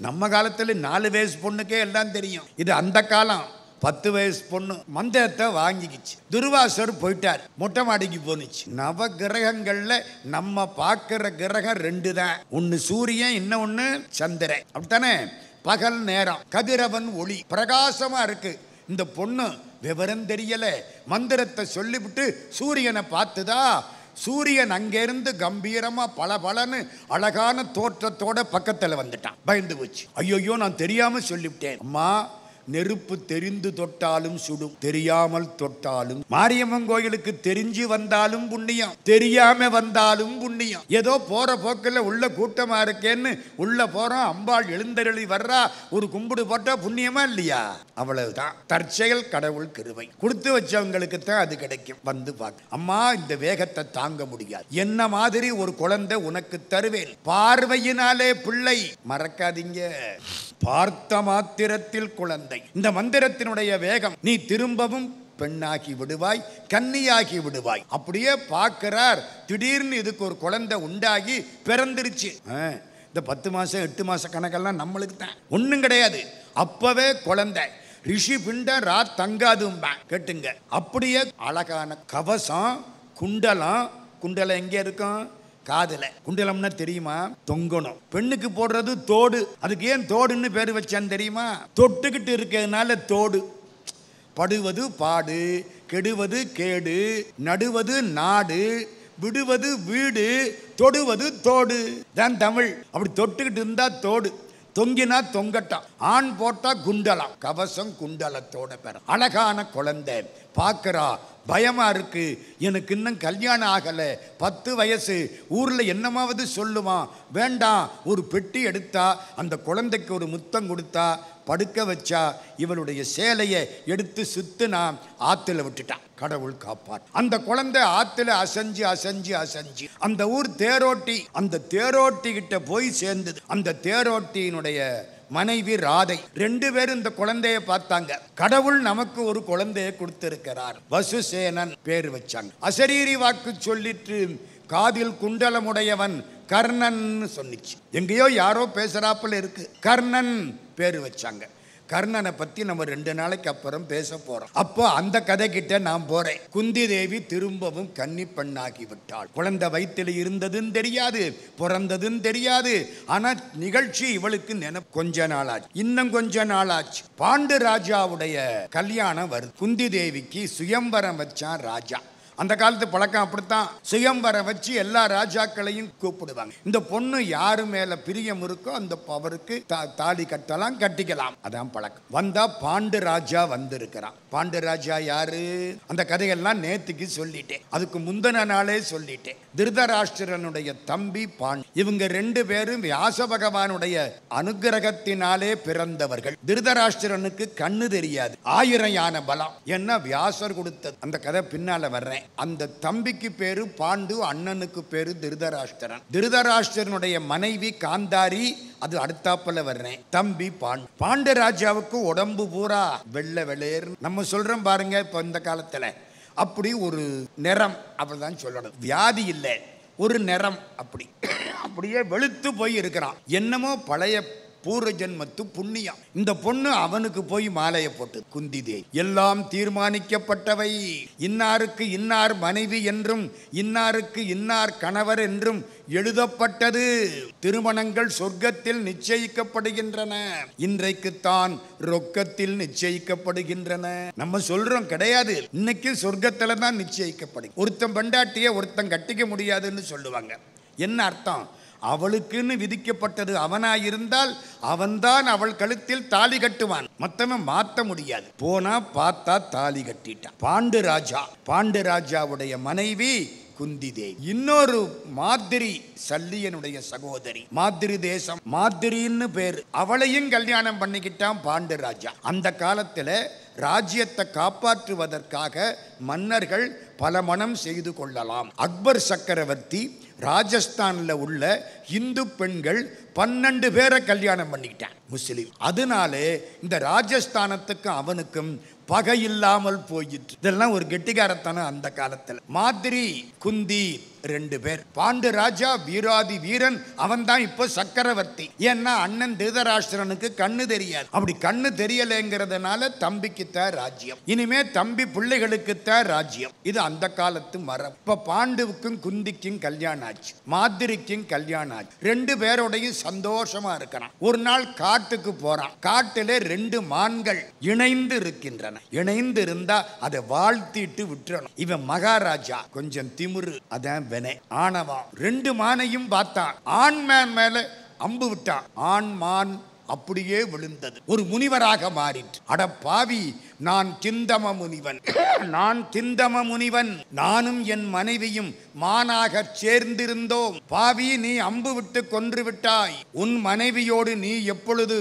நம்ம காலத்துல 4 வயசு பொண்ணுக்கே எல்லாம் தெரியும். இது அந்த காலம். 10 வயசு பொண்ணு மந்திரத்தை வாங்கிக்கிச்சு. துர்வாசர் போயிட்டார். மொட்டை மாடிக்கு போனுச்சு. நவ கிரகங்கள்ல நம்ம பார்க்கிற கிரகம் 2 தான். ஒன்னு சூரியன், இன்னொன்னு சந்திரன். அப்படித்தானே? பகல் நேரம் கதிரவன் ஒளி பிரகாசமா இருக்கு. இந்த பொண்ணு விவரம் தெரியல, மந்திரத்தை சொல்லிவிட்டு சூரியனை பார்த்துதா. சூரியன் அங்கிருந்து கம்பீரமா பளபளன்னு அழகான தோற்றத்தோட பக்கத்துல வந்துட்டான். பயந்து போச்சு. ஐயோ நான் தெரியாம சொல்லிவிட்டேன். அம்மா, நெருப்பு தெரிந்து தொட்டாலும் சுடும், தெரியாமல் தொட்டாலும். மாரியம்மன் கோயிலுக்கு தெரிஞ்சு வந்தாலும் புண்ணியம், தெரியாம வந்தாலும் புண்ணியம். ஏதோ போற போக்கில் உள்ள கூட்டமா இருக்கேன்னு உள்ள போறோம், அம்பாள் எழுந்தருளி வர்றா, ஒரு கும்பிடு போட்டா புண்ணியமா இல்லையா? அவ்வளவுதான். தற்செயல் கடவுள் கிருபை. கொடுத்து வச்சவங்களுக்கு தான் அது கிடைக்கும். வந்து பார்க்க, அம்மா இந்த வேகத்தை தாங்க முடியாது, என்ன மாதிரி ஒரு குழந்தை உனக்கு தருவேன், பார்வையினாலே பிள்ளை. மறக்காதீங்க, பார்த்த மாத்திரத்தில் குழந்தை. இந்த மந்திரத்தினுடைய வேகம், நீ திரும்பவும் பெண்ணாகி விடுவாய், கன்னியாகி விடுவாய். அப்படியே பார்க்கிறார். திடீர்னு இதுக்கு ஒரு குழந்தை உண்டாகி பிறந்துருச்சு. இந்த 10 மாசம் 8 மாச கணக்கெல்லாம் நம்மளுக்கு தான் ஒன்றும் கிடையாது. அப்பவே குழந்தை. ரிஷி பிண்டம் ராத் தங்காதும்பா. கேட்டுங்க. அப்படியே அழகான கவசம், குண்டலம். குண்டலம் எங்கே இருக்கும்? காதுல. குண்டலம்னா தெரியுமா? தொங்கணும். பெண்ணுக்கு போடுறது தோடு. அதுக்கு ஏன் தோடுன்னு பேர் வச்சான்னு தெரியுமா? தொட்டுக்கிட்டு இருக்கிறதுனால தோடு. படுவது பாடு, கெடுவது கேடு, நடுவது நாடு, விடுவது வீடு, தொடுவது தோடு தான் தமிழ். அப்படி தொட்டுக்கிட்டு இருந்தா தோடு, தொங்கினா தொங்கட்டான். ஆண் போட்டா குண்டலம். கவசம் குண்டலத்தோட பெற அழகான குழந்தை. பார்க்கிறா, பயமா இருக்கு, எனக்கு இன்னும் கல்யாணம் ஆகல, 10 வயசு, ஊர்ல என்னமாவது சொல்லுவான். வேண்டாம், ஒரு பெட்டி எடுத்தா, அந்த குழந்தைக்கு ஒரு முத்தம் கொடுத்தா, படுக்க வச்சா, இவளுடைய சேலையை எடுத்து சுத்துனா, ஆத்துல விட்டுட்டான். கடவுள் காப்பார். அந்த குழந்தை ஆத்துல அசைஞ்சு அசைஞ்சு அசைஞ்சு அந்த ஊர் தேரோட்டி, அந்த தேரோட்டி கிட்ட போய் சேர்ந்தது. அந்த தேரோட்டியினுடைய மனைவி ராதை. 2 பேரும் இந்த குழந்தைய பார்த்தாங்க. கடவுள் நமக்கு ஒரு குழந்தைய கொடுத்திருக்கிறார், வசுசேனன் பேர் வச்சாங்க. அசரீரி வாக்கு சொல்லிட்டு காதில் குண்டலமுடையவன் கர்ணன் சொன்னிச்சு. எங்கேயோ யாரோ பேசுறாப்புல இருக்கு. கர்ணன் பேர் வச்சாங்க. கர்ணனை பத்தி நம்ம 2 நாளைக்கு அப்புறம் பேச போறோம். அப்போ அந்த கதை கிட்ட நான் போறேன். குந்தி தேவி திரும்பவும் கன்னி பெண்ணாகி விட்டாள். குழந்தை வயிற்றில் இருந்ததுன்னு தெரியாது, பிறந்ததுன்னு தெரியாது. ஆனா நிகழ்ச்சி இவளுக்கு கொஞ்ச நாளாச்சு, இன்னும் கொஞ்ச நாளாச்சு. பாண்டு ராஜாவுடைய கல்யாணம் வருது. குந்தி தேவிக்கு சுயம்பரம் வச்சான் ராஜா. அந்த காலத்து பழக்கம் அப்படித்தான். சுயம்பரம் வச்சு எல்லா ராஜாக்களையும் கூப்பிடுவாங்க. இந்த பொண்ணு யாரு மேல பிரியம் இருக்கோ அந்த அவருக்கு தாலி கட்டலாம், கட்டிக்கலாம். அதான் பழக்கம். வந்தா பாண்டு ராஜா வந்திருக்கிறான். பாண்டு ராஜா யாரு? அந்த கதையெல்லாம் நேத்துக்கு சொல்லிட்டேன், அதுக்கு முந்தின நாளே சொல்லிட்டேன். திருதராஷ்டிரனுடைய தம்பி பாண்டு. இவங்க 2 பேரும் வியாச பகவானுடைய அனுகிரகத்தினாலே பிறந்தவர்கள். திருதராஷ்டிரனுக்கு கண்ணு தெரியாது, 1000 யானை பலம். என்ன வியாசர் கொடுத்தது. அந்த கதை பின்னால வர்றேன். அந்த தம்பிக்கு பேரு பாண்டு, அண்ணனுக்கு பேரு திருதராஷ்டிரன். திருதராஷ்டிரனுடைய மனைவி காந்தாரி, அது அடுத்தாப்புல வர்றேன். தம்பி பாண்டு. பாண்டு ராஜாவுக்கு உடம்பு பூரா வெள்ளை வெளேர். நம்ம சொல்றோம் பாருங்க, இப்ப இந்த காலத்துல அப்படி ஒரு நிறம், அப்படிதான் சொல்லணும். வியாதி இல்லை, ஒரு நிறம். அப்படியே வெளுத்து போய் இருக்கிறான். என்னமோ பழைய பூர்வ ஜென்மத்து புண்ணியம். இந்த பொண்ணு அவனுக்கு போய் மாலையை போட்டு. குந்தி தேவி. எல்லாம் தீர்மானிக்கப்பட்டவை. இன்னாருக்கு இன்னார் மனைவி என்றும் இன்னாருக்கு இன்னார் கணவர் என்றும் எழுதப்பட்டது. திருமணங்கள் சொர்க்கத்தில் நிச்சயிக்கப்படுகின்றன, இன்றைக்குத்தான் ரொக்கத்தில் நிச்சயிக்கப்படுகின்றன. நம்ம சொல்றோம் கிடையாது, இன்னைக்கு சொர்க்கத்துல தான் நிச்சயிக்கப்படுது. ஒருத்தன் பெண்டாட்டிய ஒருத்தன் கட்டிக்க முடியாதுன்னு சொல்லுவாங்க. என்ன அர்த்தம்? அவளுக்குன்னு விதிக்கப்பட்டது அவனாயிருந்தால் அவன்தான் அவள் கழுத்தில் தாலி கட்டுவான், மத்தவன் மாற்ற முடியாது. போனா பார்த்தா தாலி கட்டிட்டான். பாண்டு ராஜா. பாண்டு ராஜாவுடைய மனைவி குந்தி தேவி. இன்னொரு மாத்திரி, சல்லியனுடைய சகோதரி. மாத்திரி தேசம், மாத்திரின்னு பேரு. அவளையும் கல்யாணம் பண்ணிக்கிட்டான் பாண்டு ராஜா. அந்த காலத்துல ராஜ்யத்தை காப்பாற்றுவதற்காக மன்னர்கள் பல மனம் செய்து கொள்ளலாம். அக்பர் சக்கரவர்த்தி ராஜஸ்தான்ல உள்ள இந்து பெண்கள் 12 பேரை கல்யாணம் பண்ணிக்கிட்டான், முஸ்லிம். அதனாலே இந்த ராஜஸ்தானத்துக்கு அவனுக்கும் பகை இல்லாமல் போயிற்று. இதெல்லாம் ஒரு கெட்டிக்காரத்தனம் அந்த காலத்துல. மாதிரி குந்தி 2 பேர். பாண்டு ராஜா வீராதி வீரன், அவன் தான் இப்போ சக்கரவர்த்தி. ஏன்னா அண்ணன் திருதராஷ்டிரனுக்கு கண்ணு தெரியாது. அப்படி கண்ணு தெரியலைங்கிறதுனால தம்பிக்குத்தான் ராஜ்யம். இனிமே தம்பி பிள்ளைகளுக்குத்தான் ராஜ்யம். இது அந்த காலத்து மரம். இப்ப பாண்டுவுக்கும் குந்திக்கும் கல்யாணம் ஆச்சு, மாதிரிக்கும் கல்யாணம் ஆச்சு. 2 பேரோடையும் சந்தோஷமா இருக்கிறான். ஒரு நாள் காட்டுக்கு போறான். காட்டில 2 மான்கள் இணைந்து இருக்கின்றன. இணைந்து இருந்தா அதை வாழ்த்திட்டு விட்டுறணும். இவன் மகாராஜா, கொஞ்சம் திமிரு, அதான் வினை ஆணவம். 2 மானையும் பார்த்தான். ஆண்மான் மேல அம்பு விட்டான். ஆண் மான் அப்படியே விழுந்தது. ஒரு முனிவராக மாறிற்று. அட பாவி, நான் திந்தம முனிவன், நான் திந்தம முனிவன், நானும் என் மனைவியும் மானாக சேர்ந்திருந்தோம். பாவி, நீ அம்பு விட்டு கொன்று விட்டாய். உன் மனைவியோடு நீ எப்பொழுது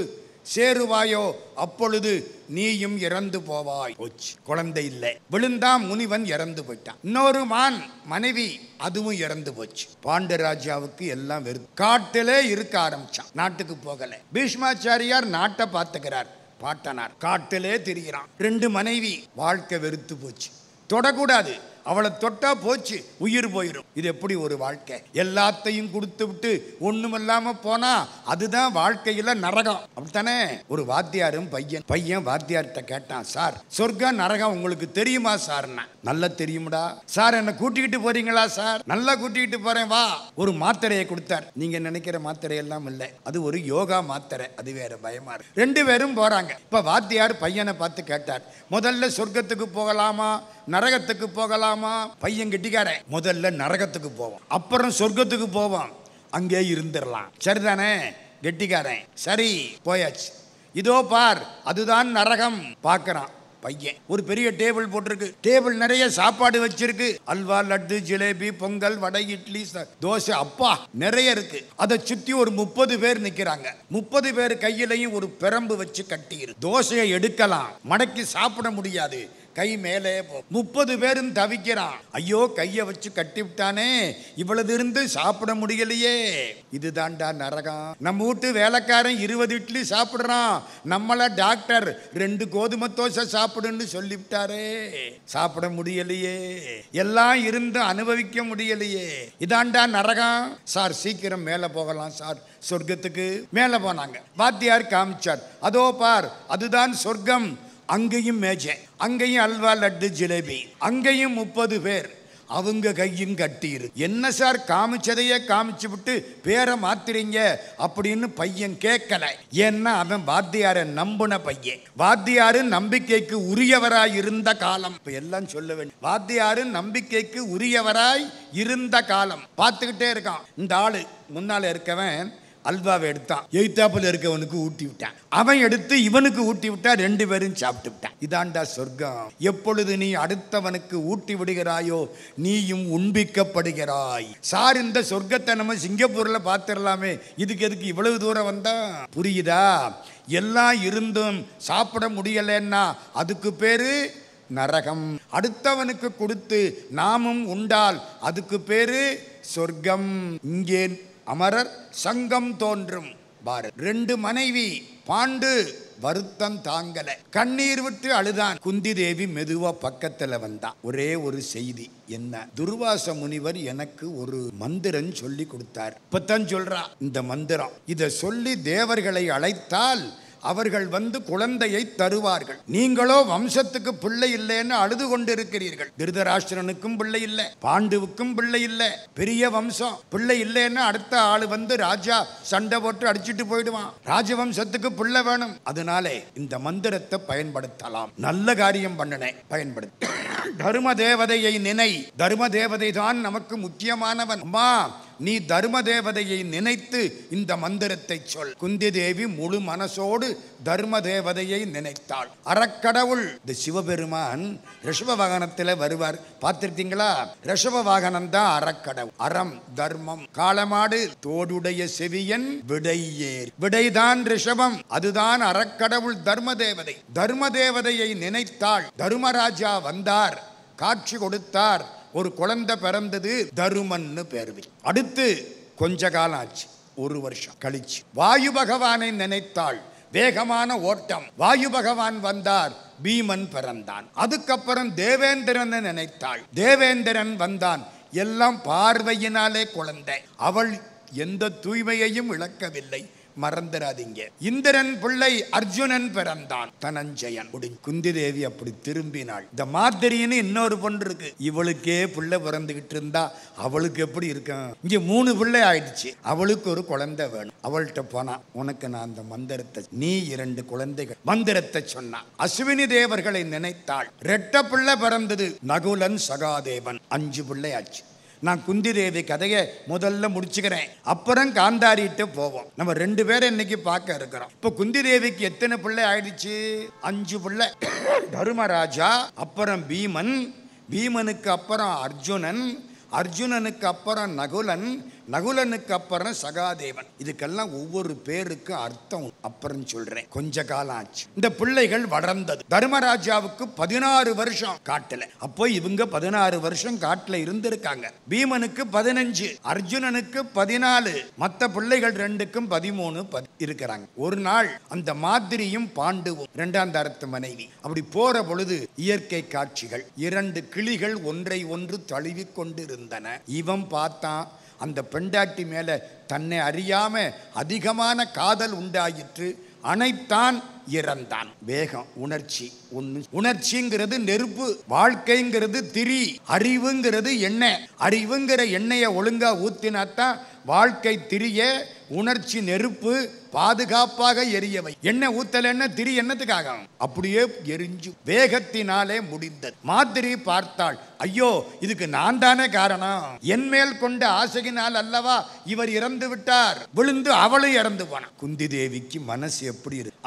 சேருவாயோ அப்பொழுது நீயும் இறந்து போவாய். போச்சு, குழந்தை இல்லை. விழுந்தான், முனிவன் இறந்து போயிட்டான். இன்னொரு மான் மனைவி, அதுவும் இறந்து போச்சு. பாண்டராஜாவுக்கு எல்லாம் வெறுத்து காட்டிலே இருக்க ஆரம்பிச்சான். நாட்டுக்கு போகல. பீஷ்மாச்சாரியார் நாட்டை பார்த்துக்கிறார். பாட்டனார் காட்டிலே திரிகிறான். 2 மனைவி. வாழ்க்கை வெறுத்து போச்சு. தொடக்கூடாது. அவளை தொட்டா போச்சு, உயிர் போயிடும். இது எப்படி ஒரு வாழ்க்கை? எல்லாத்தையும் கொடுத்து விட்டு ஒண்ணுமில்லாம போனா அதுதான் வாழ்க்கையில நரகம். அப்படித்தானே? ஒரு வாத்தியாரும் பையன் வாத்தியார்கிட்ட கேட்டான், சார் சொர்க்கம் நரகம் உங்களுக்கு தெரியுமா சார்? நல்லா தெரியும்டா. சார் என்ன கூட்டிக்கிட்டு போறீங்களா? சார் நல்லா கூட்டிக்கிட்டு போறேன், வா. ஒரு மாத்திரையை கொடுத்தார். நீங்க நினைக்கிற மாத்திரை எல்லாம் இல்லை, அது ஒரு யோகா மாத்திரை. அது வேற, பயமா இருக்கு. 2 பேரும் போறாங்க. இப்ப வாத்தியார் பையனை பார்த்து கேட்டார், முதல்ல சொர்க்கத்துக்கு போகலாமா நரகத்துக்கு போகலாமா? பையன் கெட்டிக்காரன். முதல்ல நரகத்துக்கு போவான், அப்புறம் சொர்க்கத்துக்கு போவான், அங்கே இருந்துடலாம். சரிதானே? கெட்டிக்காரன். சரி, போயாச்சு. இதோ பார், அதுதான் நரகம். பார்க்கறான் பையன். ஒரு பெரிய டேபிள் போட்டிருக்கு. டேபிள் நிறைய சாப்பாடு வச்சிருக்கு. அல்வா, லட்டு, ஜிலேபி, பொங்கல், வடை, இட்லி, தோசை, அப்பா நிறைய இருக்கு. அதை சுத்தி ஒரு 30 பேர் நிக்கிறாங்க. 30 பேர் கையிலையும் ஒரு பிரம்பு வச்சு கட்டி இருக்கு. தோசையை எடுக்கலாம், மடக்கி சாப்பிட முடியாது, கை மேலே போ. 30 பேரும் தவிக்கிறான். ஐயோ, கையை வச்சு கட்டி விட்டானே, இவ்வளவு இருந்து சாப்பிட முடியலையே. இதுதான்டா நரகம். நம்ம வீட்டு வேலைக்காரன் 20 இட்லி சாப்பிடுறான், நம்மள டாக்டர் 2 கோதுமை தோசை சாப்பிடுன்னு சொல்லிவிட்டாரே, சாப்பிட முடியலையே, எல்லாம் இருந்து அனுபவிக்க முடியலையே. இதான்டா நரகம். சார் சீக்கிரம் மேலே போகலாம் சார், சொர்க்கத்துக்கு. மேலே போனாங்க. வாத்தியார் காமிச்சார், அதோ பார், அதுதான் சொர்க்கம். அங்கேயும் மேஜை, அங்கேயும் அல்வா, லட்டு, ஜிலேபி, அங்கேயும் 30 பேர். அவங்க கையும் கட்டி இருக்கு. என்ன சார் காமிச்சதையே காமிச்சு விட்டு பேரை மாத்திரீங்க அப்படின்னு பையன் கேட்கல. ஏன்னா அவன் வாத்தியாரை நம்பின பையன். வாத்தியாரு நம்பிக்கைக்கு உரியவராய் இருந்த காலம். இப்ப எல்லாம் சொல்ல வேண்டும். வாத்தியாரு நம்பிக்கைக்கு உரியவராய் இருந்த காலம். பார்த்துக்கிட்டே இருக்கான். இந்த ஆளு முன்னால இருக்கவன் அல்வாவை எடுத்தான், எய்தாப்பில் இருக்கவனுக்கு ஊட்டி விட்டான். அவன் எடுத்து இவனுக்கு ஊட்டி விட்டா, 2 பேரும் சாப்பிட்டு விட்டான். இதாண்டா சொர்க்கம். எப்பொழுது நீ அடுத்தவனுக்கு ஊட்டி விடுகிறாயோ நீயும் உண்பிக்கப்படுகிறாய். சார், இந்த சொர்க்கத்தை நம்ம சிங்கப்பூர்ல பார்த்துடலாமே, இதுக்கு எதுக்கு இவ்வளவு தூரம் வந்தா? புரியுதா? எல்லாம் இருந்தும் சாப்பிட முடியலன்னா அதுக்கு பேரு நரகம். அடுத்தவனுக்கு கொடுத்து நாமும் உண்டால் அதுக்கு பேரு சொர்க்கம். இங்கே அமரர் சங்கம் தோன்றும். பாரத். 2 மனைவி. பாண்டு வருத்தம் தாங்கல, கண்ணீர் விட்டு அழுதான். குந்தி தேவி மெதுவா பக்கத்துல வந்தா. ஒரே ஒரு செய்தி. என்ன? துர்வாச முனிவர் எனக்கு ஒரு மந்திரம் சொல்லி கொடுத்தார். இப்பதான் சொல்றா இந்த மந்திரம். இத சொல்லி தேவர்களை அழைத்தால் அவர்கள் வந்து குழந்தையை தருவார்கள். நீங்களோ வம்சத்துக்கு பிள்ளை இல்லைன்னு அழுது கொண்டிருக்கிறீர்கள். திருதராஷ்டிரனுக்கும் பிள்ளை இல்லை, பாண்டுவுக்கும் பிள்ளை இல்லை, பெரிய வம்சம். பிள்ளை இல்லைன்னு அடுத்த ஆளு வந்து ராஜா சண்டை போட்டு அடிச்சுட்டு போயிடுவான். ராஜவம்சத்துக்கு பிள்ளை வேணும். அதனாலே இந்த மந்திரத்தை பயன்படுத்தலாம். நல்ல காரியம் பண்ணினேன், பயன்படுத்த. தர்ம தேவதையை நினை. தர்ம தேவதை தான் நமக்கு முக்கியமானவன். அம்மா, நீ தர்ம தேவதையை நினைத்து இந்த மந்திரத்தை சொல். குந்தி தேவி முழு மனசோடு தர்ம தேவதையை நினைத்தாள். அறக்கடவுள் இந்த சிவபெருமான் ரிஷப வாகனத்தில் வருவார். பார்த்திருக்கீங்களா? ரிஷப வாகனம் தான் அறக்கடவுள். அறம், தர்மம். காளமாடு, தோடுடைய செவியன், விடையேர். விடைதான் ரிஷபம், அதுதான் அறக்கடவுள் தர்ம தேவதை. தர்ம தேவதையை நினைத்தாள். தர்மராஜா வந்தார், காட்சி கொடுத்தார். ஒரு குழந்தை பிறந்தது, தருமன்னு பேர். அடுத்து கொஞ்ச காலம் ஆச்சு, 1 வருஷம் கழிச்சு வாயு பகவானை நினைத்தாள். வேகமான ஓட்டம். வாயு பகவான் வந்தார், பீமன் பிறந்தான். அதுக்கப்புறம் தேவேந்திரனை நினைத்தாள். தேவேந்திரன் வந்தான். எல்லாம் பார்வையினாலே குழந்தை. அவள் எந்த தூய்மையையும் இழக்கவில்லை, மறந்துடாதீங்க. இந்திரன் பிள்ளை அர்ஜுனன் பிறந்தான், தனஞ்சயன். குந்தி தேவி அப்படி திரும்பினாள். இந்த மாதிரின்னு இன்னொரு பொண்ணு இருக்கு, இவளுக்கே பிள்ளை பிறந்துகிட்டு இருந்தா அவளுக்கு எப்படி இருக்கும்? இங்க 3 பிள்ளை ஆயிடுச்சு. அவளுக்கு ஒரு குழந்தை வேணும். அவள்கிட்ட போனா, உனக்கு நான் அந்த மந்திரத்தை, நீ 2 குழந்தைகள். மந்திரத்தை சொன்னா. அஸ்வினி தேவர்களை நினைத்தாள். 2 பிள்ளை பிறந்தது, நகுலன், சகாதேவன். 5 பிள்ளை ஆச்சு. நான் குந்தி தேவி கதையை முதல்ல முடிச்சுக்கிறேன், அப்புறம் காந்தாரிட்ட போவோம். நம்ம 2 பேரை இன்னைக்கு பார்க்க இருக்கிறோம். இப்போ குந்தி தேவிக்கு எத்தனை பிள்ளை ஆயிடுச்சு? 5 பிள்ளை. தர்மராஜா, அப்புறம் பீமன், பீமனுக்கு அப்புறம் அர்ஜுனன், அர்ஜுனனுக்கு அப்புறம் நகுலன், நகுலனுக்கு அப்புறம் சகாதேவன். இதுக்கெல்லாம் ஒவ்வொரு பேருக்கு அர்த்தம் அப்புறம் சொல்றேன். கொஞ்ச காலம் ஆச்சு. இந்த பிள்ளைகள் வளர்ந்தது. தர்மராஜாவுக்கு 16 வருஷம் காட்டுல. அப்போ இவங்க 16 வருஷம் காட்டுல இருந்திருக்காங்க. பீமனுக்கு 15, அர்ஜுனனுக்கு 14, மற்ற பிள்ளைகள் 2க்கும் 13 இருக்கிறாங்க. ஒரு நாள் அந்த மாதிரியும் பாண்டுவும் 2ஆம் தரத்து மனைவி அப்படி போற பொழுது இயற்கை காட்சிகள். 2 கிளிகள் ஒன்றை ஒன்று தழுவி கொண்டு இருந்தன. இவன் பார்த்தான், அந்த பெண்டாட்டி மேல தன்னை அறியாம அதிகமான காதல் உண்டாயிற்று. அனைத்தான், இறந்தான். வேகம், உணர்ச்சி. உணர்ச்சிங்கிறது நெருப்பு, வாழ்க்கைங்கிறது திரி, அறிவுங்கிறது எண்ணெய். அறிவுங்கிற எண்ணெயை ஒழுங்கா ஊத்தினாத்தான் வாழ்க்கை திரிய, உணர்ச்சி நெருப்பு, பாதுகாப்பாக எரியவை. எண்ணெய் ஊத்தலன்னா திரி என்னத்துக்காக? அப்படியே எரிஞ்சு வேகத்தினாலே முடிந்தது. மாதிரி பார்த்தாள், ஐயோ இதுக்கு நான் தானே காரணம், என் மேல் கொண்ட ஆசையினால் அல்லவா இவர் இறந்து விட்டார். விழுந்து அவளும் இறந்து போனான். குந்தி தேவிக்கு மனசு எப்படி இருக்கு?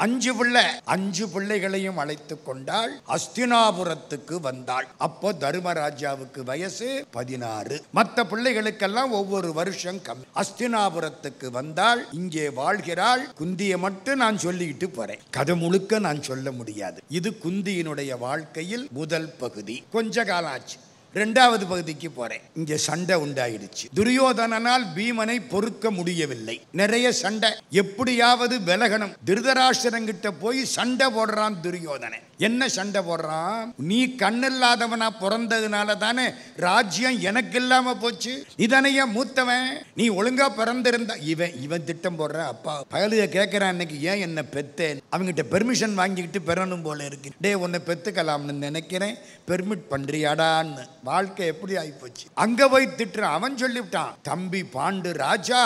5 பிள்ளைகளையும் அழைத்து கொண்டாள். அஸ்தினாபுரத்துக்கு வந்தாள். அப்போ தர்மராஜாவுக்கு வயசு 16, மற்ற பிள்ளைகளுக்கெல்லாம் ஒவ்வொரு வருஷம் கம்மி. அஸ்தினாபுரத்துக்கு வந்தாள். இங்கே வாழ்கிறாள். குந்தியை மட்டும் நான் சொல்லிட்டு போறேன், கதை முழுக்க நான் சொல்ல முடியாது. இது குந்தியினுடைய வாழ்க்கையில் முதல் பகுதி. கொஞ்ச காலம் ஆச்சு. 2வது பகுதிக்கு போறேன். இங்க சண்டை உண்டாயிடுச்சு. துரியோதனனால் பீமனை பொறுக்க முடியவில்லை. நிறைய சண்டை, எப்படியாவது விலகணும். திருதராஷ்டிரங்கிட்ட போய் சண்டை போடுறான் துரியோதனன். என்ன சண்டை போடுறான்? நீ கண்ணில்லாதவனா பிறந்ததுனால தானே ராஜ்யம் எனக்கு இல்லாம போச்சு. இதனைய மூத்தவன், நீ ஒழுங்கா பிறந்திருந்தா. இவன் திட்டம் போடுற. அப்பா பயலுக கேட்கிறான், இன்னைக்கு ஏன் என்ன பெத்தேன்? அவங்கிட்ட பெர்மிஷன் வாங்கிக்கிட்டு பெறணும் போல இருக்கு. டே உன்னை பெத்துக்கலாம்னு நினைக்கிறேன், பெர்மிட் பண்றியாடான்னு. வாழ்க்கை எப்படி ஆயிப்போச்சு. அங்க போய் திட்டுறான். அவன் சொல்லிவிட்டான், தம்பி பாண்டு ராஜா,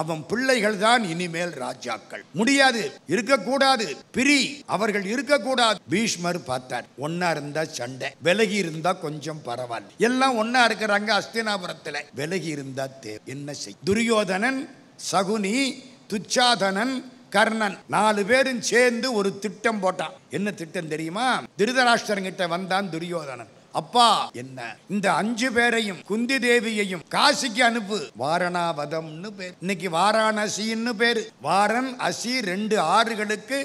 அவன் பிள்ளைகள் தான் இனிமேல் ராஜாக்கள். முடியாது, இருக்கக்கூடாது, பிரி, அவர்கள் இருக்கக்கூடாது. பீஷ்மர் பார்த்தார், ஒன்னா இருந்தா சண்டை, விலகி இருந்தா கொஞ்சம் பரவாயில்ல. எல்லாம் ஒன்னா இருக்கிறாங்க அஸ்தினாபுரத்துல, விலகி இருந்தா என்ன செய்? துரியோதனன், சகுனி, துச்சாதனன், கர்ணன் 4 பேரும் சேர்ந்து ஒரு திட்டம் போட்டான். என்ன திட்டம் தெரியுமா? திருதராஷ்டிரங்கிட்ட வந்தான் துரியோதனன். அப்பா, என்ன இந்த 5 பேரையும் குந்தி தேவியையும் காசிக்கு அனுப்பு. வாரணாவதம்னு பேர். இன்னைக்கு வாரணாசின்னு பேரு. வாரன் அசி 2 ஆறுகளுக்கு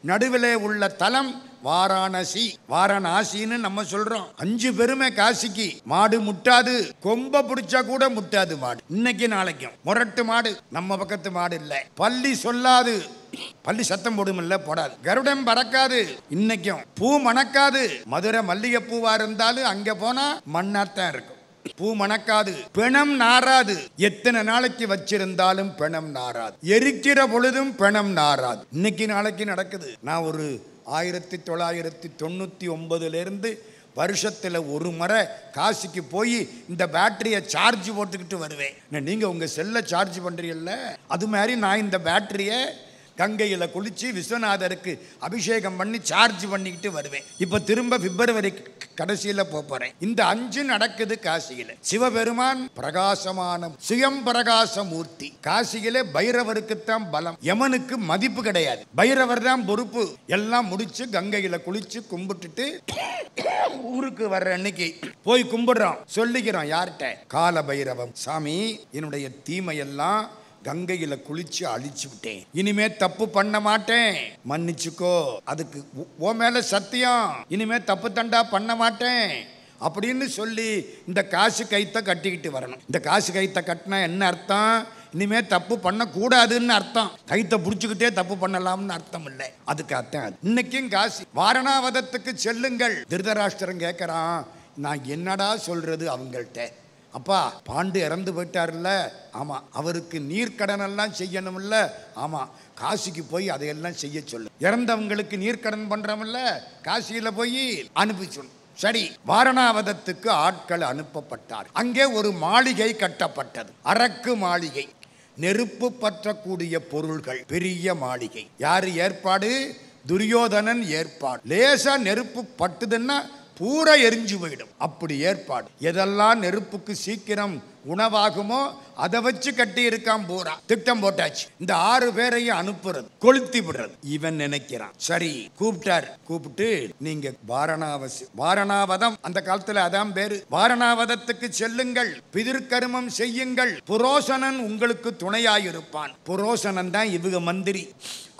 நடுவிலே உள்ள தலம் வாரணாசி. வாரணாசின்னு நம்ம சொல்றோம். 5 பேருமே காசிக்கு. மாடு முட்டாது, கொம்ப பிடிச்சா கூட முட்டாது மாடு. இன்னைக்கு நாளைக்கும் முரட்டு மாடு. நம்ம பக்கத்து மாடு இல்ல. பள்ளி சொல்லாது, பள்ளி சத்தம் போடும் இல்ல, போடாது. கருடம் பறக்காது. இன்னைக்கும் பூ மணக்காது. மதுரை மல்லிகைப்பூவா இருந்தாலும் அங்க போனா மண்ணாத்தான் இருக்கும். பூ மணக்காது. பிணம் நாராது. எத்தனை நாளைக்கு வச்சிருந்தாலும் பிணம் நாராது. எரிக்கிற பொழுதும் பிணம் நாராது. இன்னைக்கு நாளைக்கு நடக்குது. நான் ஒரு 1999 வருஷத்துல ஒரு முறை காசிக்கு போய் இந்த பேட்டரியை சார்ஜ் போட்டுக்கிட்டு வருவேன். நீங்க உங்க செல்லை சார்ஜ் பண்றீங்கல்ல, அது மாதிரி நான் இந்த பேட்டரியை கங்கையில் குளிச்சு விஸ்வநாதருக்கு அபிஷேகம் பண்ணி சார்ஜ் பண்ணிக்கிட்டு வருவேன். இப்போ திரும்ப பிப்ரவரி கடைசியில் போறேன். இந்த 5 நடக்குது காசியில. சிவபெருமான் பிரகாசமான சுயம் பிரகாச மூர்த்தி. காசியிலே பைரவருக்குத்தான் பலம், யமனுக்கு மதிப்பு கிடையாது. பைரவர் தான் பொறுப்பு. எல்லாம் முடிச்சு கங்கையில குளிச்சு கும்பிட்டுட்டு ஊருக்கு வர்ற அன்னைக்கு போய் கும்பிடுறோம். சொல்லிக்கிறோம் யார்கிட்ட? கால பைரவம், சாமி என்னுடைய தீமையெல்லாம் கங்கையில குளிச்சு அழிச்சு விட்டேன், இனிமே தப்பு பண்ண மாட்டேன், மன்னிச்சுக்கோ. அதுக்கு ஓ மேல சத்தியம், இனிமே தப்பு தண்டா பண்ண மாட்டேன் அப்படின்னு சொல்லி இந்த காசு கைத்தை கட்டிக்கிட்டு வரணும். இந்த காசு கைத்தை கட்டினா என்ன அர்த்தம்? இனிமே தப்பு பண்ணக்கூடாதுன்னு அர்த்தம். கைத்தை பிடிச்சுக்கிட்டே தப்பு பண்ணலாம்னு அர்த்தம் இல்லை. அதுக்கு அர்த்தம். இன்னைக்கும் காசி வாரணாவதத்துக்கு செல்லுங்கள். திருதராஷ்டிரன் கேட்கறான், நான் என்னடா சொல்றது அவங்கள்ட்ட? அப்பா, பாண்டு இறந்து போயிட்டார்ல, ஆமா, அவருக்கு நீர்க்கடன் எல்லாம் செய்யணும்ல, ஆமா, காசிக்கு போய் அதையெல்லாம் செய்ய சொல்லு. இறந்தவங்களுக்கு நீர்க்கடன் பண்றோம்ல, காசியில போய் அனுப்பி சொல்லு. சரி, வாரணாவதத்துக்கு ஆட்கள் அனுப்பப்பட்டார். அங்கே ஒரு மாளிகை கட்டப்பட்டது, அரக்கு மாளிகை. நெருப்பு பற்றக்கூடிய பொருள்கள், பெரிய மாளிகை. யாரு ஏற்பாடு? துரியோதனன் ஏற்பாடு. லேசா நெருப்பு பட்டுதுன்னா பூரா எரிஞ்சு போயிடும், அப்படி ஏற்பாடு. எதெல்லாம் நெருப்புக்கு சீக்கிரம் உணவாகுமோ அதை வச்சு கட்டி இருக்கான் பூரா. திட்டம் போட்டாச்சு. இந்த 6 பேரையும் அனுப்புறது, கொளுத்தி விடுறது. இவன் நினைக்கிறான், சரி கூப்பிட்டார். கூப்பிட்டு நீங்க வாரணாவதம், அந்த காலத்துல அதான் பேரு, வாரணாவதத்துக்கு செல்லுங்கள், பிதிர்கர்மம் செய்யுங்கள், புரோசனன் உங்களுக்கு துணையாயிருப்பான். புரோசனன் தான் இவங்க மந்திரி.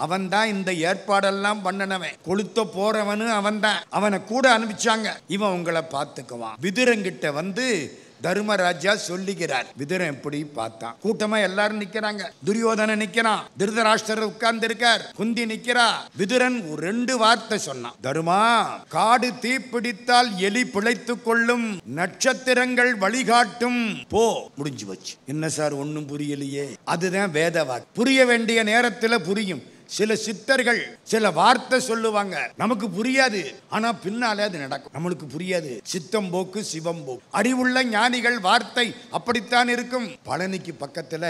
அவன் தான் இந்த ஏற்பாடெல்லாம் பண்ணனவன். கொளுத்த போறவனு அவன் தான். அவனை கூட அனுப்பிச்சாங்க. இவன் உங்களை பார்த்துக்குவான். விதுரங்கிட்ட வந்து தர்மராஜா சொல்லுகிறார். விதுரன் எப்படி பார்த்தான்? கூட்டமா எல்லாரும் நிக்கிறாங்க. துரியோதன நிக்கிறான், திருதராஷ்டிரர் உட்கார்ந்து இருக்கார், குந்தி நிக்கிறா. விதுரன் 2 வார்த்தை சொன்னான். தருமா, காடு தீப்பிடித்தால் எலி பிழைத்துக் கொள்ளும், நட்சத்திரங்கள் வழிகாட்டும், போ. முடிஞ்சு வச்சு. என்ன சார் ஒன்னும் புரியலையே? அதுதான் வேத வாக்கு. புரிய வேண்டிய நேரத்தில் புரியும். சில சித்தர்கள் சில வார்த்தை சொல்லுவாங்க, நமக்கு புரியாது, ஆனா பின்னாலே அது நடக்கும். நம்மளுக்கு புரியாது. சித்தம் போக்கு சிவம் போக்கு. அறிவுள்ள ஞானிகள் வார்த்தை அப்படித்தான் இருக்கும். பழனிக்கு பக்கத்துல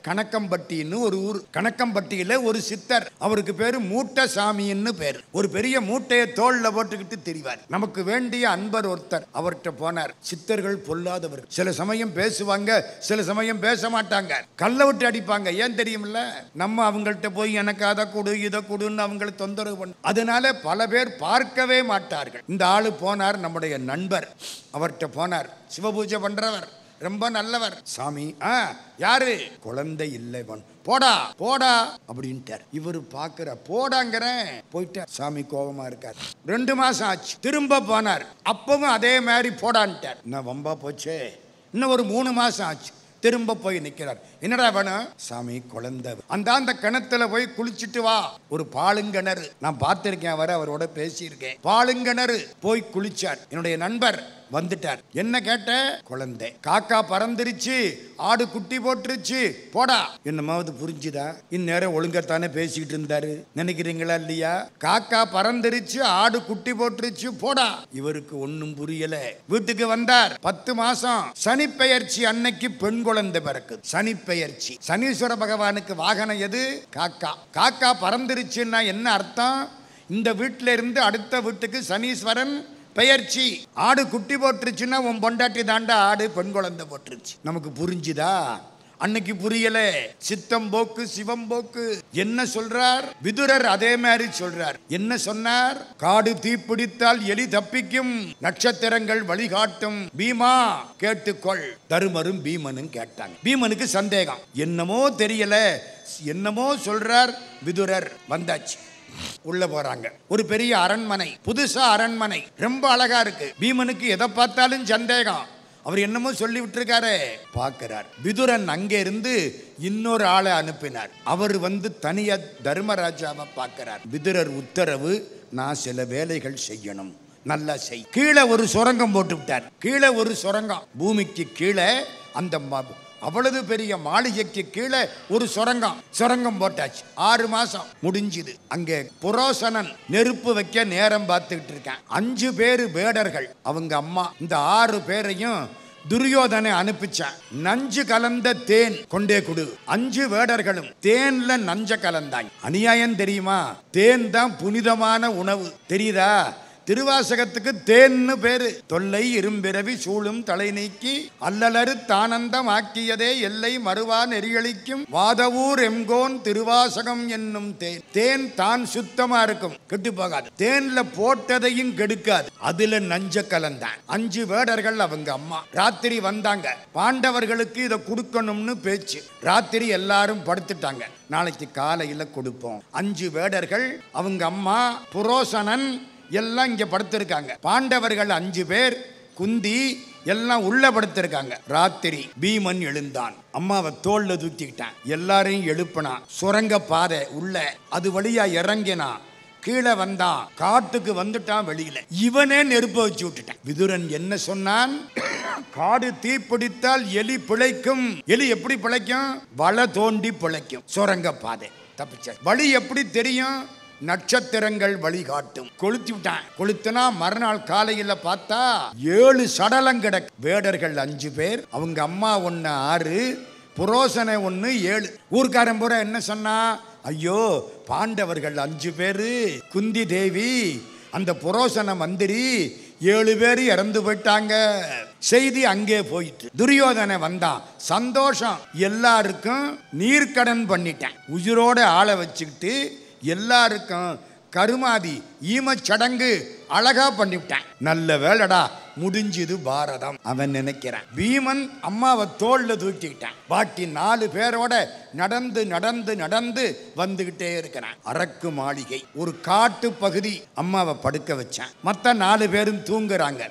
கணக்கம்பட்டின்னு ஒரு ஊர். கணக்கம்பட்டியில ஒரு சித்தர், அவருக்கு பேரு மூட்டசாமின்னு பேர். ஒரு பெரிய மூட்டையை தோல்ல போட்டுக்கிட்டு திரிவார். நமக்கு வேண்டிய அன்பர் ஒருத்தர் அவர்கிட்ட போனார். சித்தர்கள் பொல்லாதவர். சில சமயம் பேசுவாங்க, சில சமயம் பேச மாட்டாங்க. கல்லை விட்டு அடிப்பாங்க. ஏன் தெரியுமில்ல? நம்ம அவங்கள்ட்ட போய் எனக்கு அதை கொடு இதை கொடுன்னு அவங்களை தொந்தரவு பண்ண. அதனால பல பேர் பார்க்கவே மாட்டார்கள். இந்த ஆளு போனார், நம்முடைய நண்பர். அவர்கிட்ட போனார். சிவபூஜை பண்றவர், ரொம்ப நல்லவர். சாமி, யாரு? குழந்தை இல்லைவன். போடா போடா அப்படின்ட்டார். இவரு பாக்குற, போடாங்கிறேன். போயிட்டார். சாமி கோபமா இருக்கார். 2 மாசம் ஆச்சு. திரும்ப போனார். அப்பவும் அதே மாதிரி போடான்ட்டார். என்ன வம்பா போச்சே. இன்னும் ஒரு 3 மாசம் ஆச்சு. திரும்ப போய் நிற்கிறார். என்னடா வேணும்? சாமி குழந்தை. அந்த கிணத்துல போய் குளிச்சுட்டு வா. ஒரு பாலுங்கிணறு, நான் பார்த்திருக்கேன், அவரோட பேசியிருக்கேன். பாலுங்கிணறு போய் குளிச்சார். என்னுடைய நண்பர் வந்துட்டார். என்ன கேட்ட? குழந்தை. காக்கா பறந்துருச்சு, ஆடு குட்டி போட்டுருச்சு, போடா. என்னமாவது புரிஞ்சுதா? இந்நேரம் ஒழுங்கத்தானே பேசிக்கிட்டு இருந்தாரு. நினைக்கிறீங்களா இல்லையா? காக்கா பறந்துருச்சு, ஆடு குட்டி போட்டுருச்சு, போடா. இவருக்கு ஒன்னும் புரியல. வீட்டுக்கு வந்தார். 10 மாசம். சனி பெயர்ச்சி அன்னைக்கு பெண் குழந்தை பிறக்குது. சனி பெயர்ச்சி. சனீஸ்வர பகவானுக்கு வாகனம் எது? காக்கா. காக்கா பறந்துருச்சுன்னா என்ன அர்த்தம்? இந்த வீட்டில இருந்து அடுத்த வீட்டுக்கு சனீஸ்வரன் பெயர்ச்சி. ஆடு குட்டி போட்டுருச்சுன்னா உன் பொண்டாட்டி தாண்டா ஆடு பெண் குழந்தை போட்டுருச்சு. நமக்கு புரிஞ்சுதா? அன்னைக்கு புரியல. சித்தம் போக்கு சிவம் போக்கு. என்ன சொல்றார் விதுரர்? அதே மாதிரி சொல்றார். என்ன சொன்னார்? காடு தீப்பிடித்தால் எலி தப்பிக்கும், நட்சத்திரங்கள் வழிகாட்டும், பீமா கேட்டுக்கொள். தருமரும் பீமனும் கேட்டாங்க. பீமனுக்கு சந்தேகம். என்னமோ தெரியல, என்னமோ சொல்றார் விதுரர். வந்தாச்சு. உள்ள போறாங்க. ஒரு பெரிய அரண்மனை, புதுசா அரண்மனை, ரொம்ப அழகா இருக்கு. பீமனுக்கு எதை பார்த்தாலும் சந்தேகம். அவர் என்னமோ சொல்லி விட்டுருக்காரு. பார்க்கிறார். விதுரன் அங்கே இருந்து இன்னொரு ஆளை அனுப்பினார். அவர் வந்து தனியா தர்மராஜாவை பார்க்கிறார். விதுரர் உத்தரவு, நான் சில வேலைகள் செய்யணும், நல்லா செய். கீழே ஒரு சுரங்கம் போட்டு விட்டார். கீழே ஒரு சுரங்கம், பூமிக்கு கீழே. அந்த அவ்வளவு பெரிய மாளிகைக்கு கீழே ஒரு சுரங்கம் போட்டாச்சு. 6 மாசம் முடிஞ்சுது. அங்கே புரோசனன் நெருப்பு வைக்க நேரம் பார்த்துக்கிட்டு இருக்கான். 5 பேரு வேடர்கள், அவங்க அம்மா. இந்த 6 பேரையும் துரியோதனை அனுப்பிச்சான். நஞ்சு கலந்த தேன் கொண்டே கொடு. 5 வேடர்களும் தேன்ல நஞ்ச கலந்தாங்க. அநியாயம் தெரியுமா? தேன் தான் புனிதமான உணவு, தெரியுதா? திருவாசகத்துக்கு தேன்னு பேரு. தொல்லை இரும்பிறவி சூழும் தலை நீக்கி அல்லலறு தானந்தம் ஆக்கியதே எல்லை மறுவா நெறியளிக்கும் வாதவூர் எம்கோன் திருவாசகம் என்னும் தேன். தேன் தான் சுத்தமா இருக்கும், கெட்டு போகாது. தேன்ல போட்டதையும் கெடுக்காது. அதுல நஞ்ச கலந்தான். 5 வேடர்கள் அவங்க அம்மா. ராத்திரி வந்தாங்க. பாண்டவர்களுக்கு இதை கொடுக்கணும்னு பேச்சு. ராத்திரி எல்லாரும் படுத்துட்டாங்க. நாளைக்கு காலையில கொடுப்போம். 5 வேடர்கள், அவங்க அம்மா, புரோசனன் எல்லாம் இங்க படுத்திருக்காங்க. பாண்டவர்கள் 5 பேர், குந்தி எல்லாம் உள்ள படுத்திருக்காங்க. ராத்திரி பீமன் எழுந்தான். அம்மாவை தோல்ல தூக்கிக்கிட்டான். எல்லாரையும் எழுப்பினான். சுரங்க பாதை உள்ள, அது வழியா இறங்கினான். கீழே வந்தான். காட்டுக்கு வந்துட்டான். வெளியில இவனே நெருப்ப வச்சு விட்டுட்டான். விதுரன் என்ன சொன்னான்? காடு தீப்பிடித்தால் எலி பிழைக்கும். எலி எப்படி பிழைக்கும்? வள தோண்டி பிழைக்கும். சுரங்க பாதை தப்பிச்ச. வழி எப்படி தெரியும்? நட்சத்திரங்கள் வழிகாட்டும். கொளுத்தி விட்டான். கொளுத்தினா மறுநாள் காலையில பார்த்தா 7 சடலம் கிடக்கு. வேடர்கள் 5 பேர், அவங்க அம்மா 1, 6, புரோசனை 1, 7. ஊர்க்காரன் பூரா என்ன சொன்னா? ஐயோ, பாண்டவர்கள் 5 பேரு, குந்தி தேவி, அந்த புரோசன மந்திரி 7 பேர் இறந்து போயிட்டாங்க. செய்தி அங்கே போயிட்டு துரியோதனை வந்தான். சந்தோஷம், எல்லாருக்கும் நீர்க்கடன் பண்ணிட்டேன். உயிரோட ஆளை வச்சுக்கிட்டு எல்லாருக்கும் கருமாதி ஈமச்சடங்கு அழகா பண்ணிவிட்டேன். நல்ல வேளடா, முடிஞ்சுது பாரதம் அவன் நினைக்கிறான். பீமன் அம்மாவை தோல்ல தூக்கிட்டான். பாக்கி 4 பேரோட நடந்து நடந்து நடந்து வந்துகிட்டே இருக்கிறான். அரக்கு மாளிகை, ஒரு காட்டு பகுதி. அம்மாவை படுக்க வச்சான். மற்ற 4 பேரும் தூங்குறாங்க.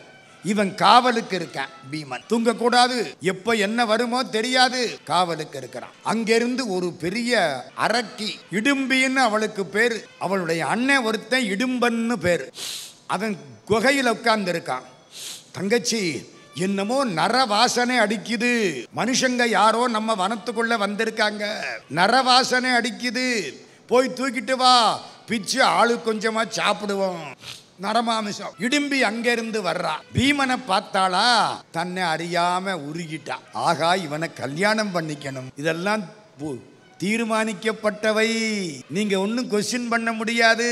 இவன் காவலுக்கு இருக்கான். பீமன் தூங்கக்கூடாது, எப்ப என்ன வருமோ தெரியாது, காவலுக்கு இருக்கிறான். அங்கிருந்து ஒரு பெரிய அரக்கி, இடும்பின்னு அவளுக்கு பேரு. அவளுடைய அண்ணன் ஒருத்தன் இடும்பன்னு பேரு. அவன் குகையில் உட்கார்ந்து இருக்கான். தங்கச்சி, என்னமோ நர வாசனை அடிக்குது, மனுஷங்க யாரோ நம்ம வனத்துக்குள்ள வந்திருக்காங்க, நர வாசனை அடிக்குது, போய் தூக்கிட்டு வா, பிச்சு ஆளு கொஞ்சமா சாப்பிடுவோம், நரமாமிசம். இடும்பி அங்கிருந்து வர்றா. பீமனை பார்த்தாளா, தன்னை அறியாம உருகிட்டா. ஆகா, இவனை கல்யாணம் பண்ணிக்கணும். இதெல்லாம் தீர்மானிக்கப்பட்டவை, நீங்க ஒன்னும் கொஸ்டின் பண்ண முடியாது.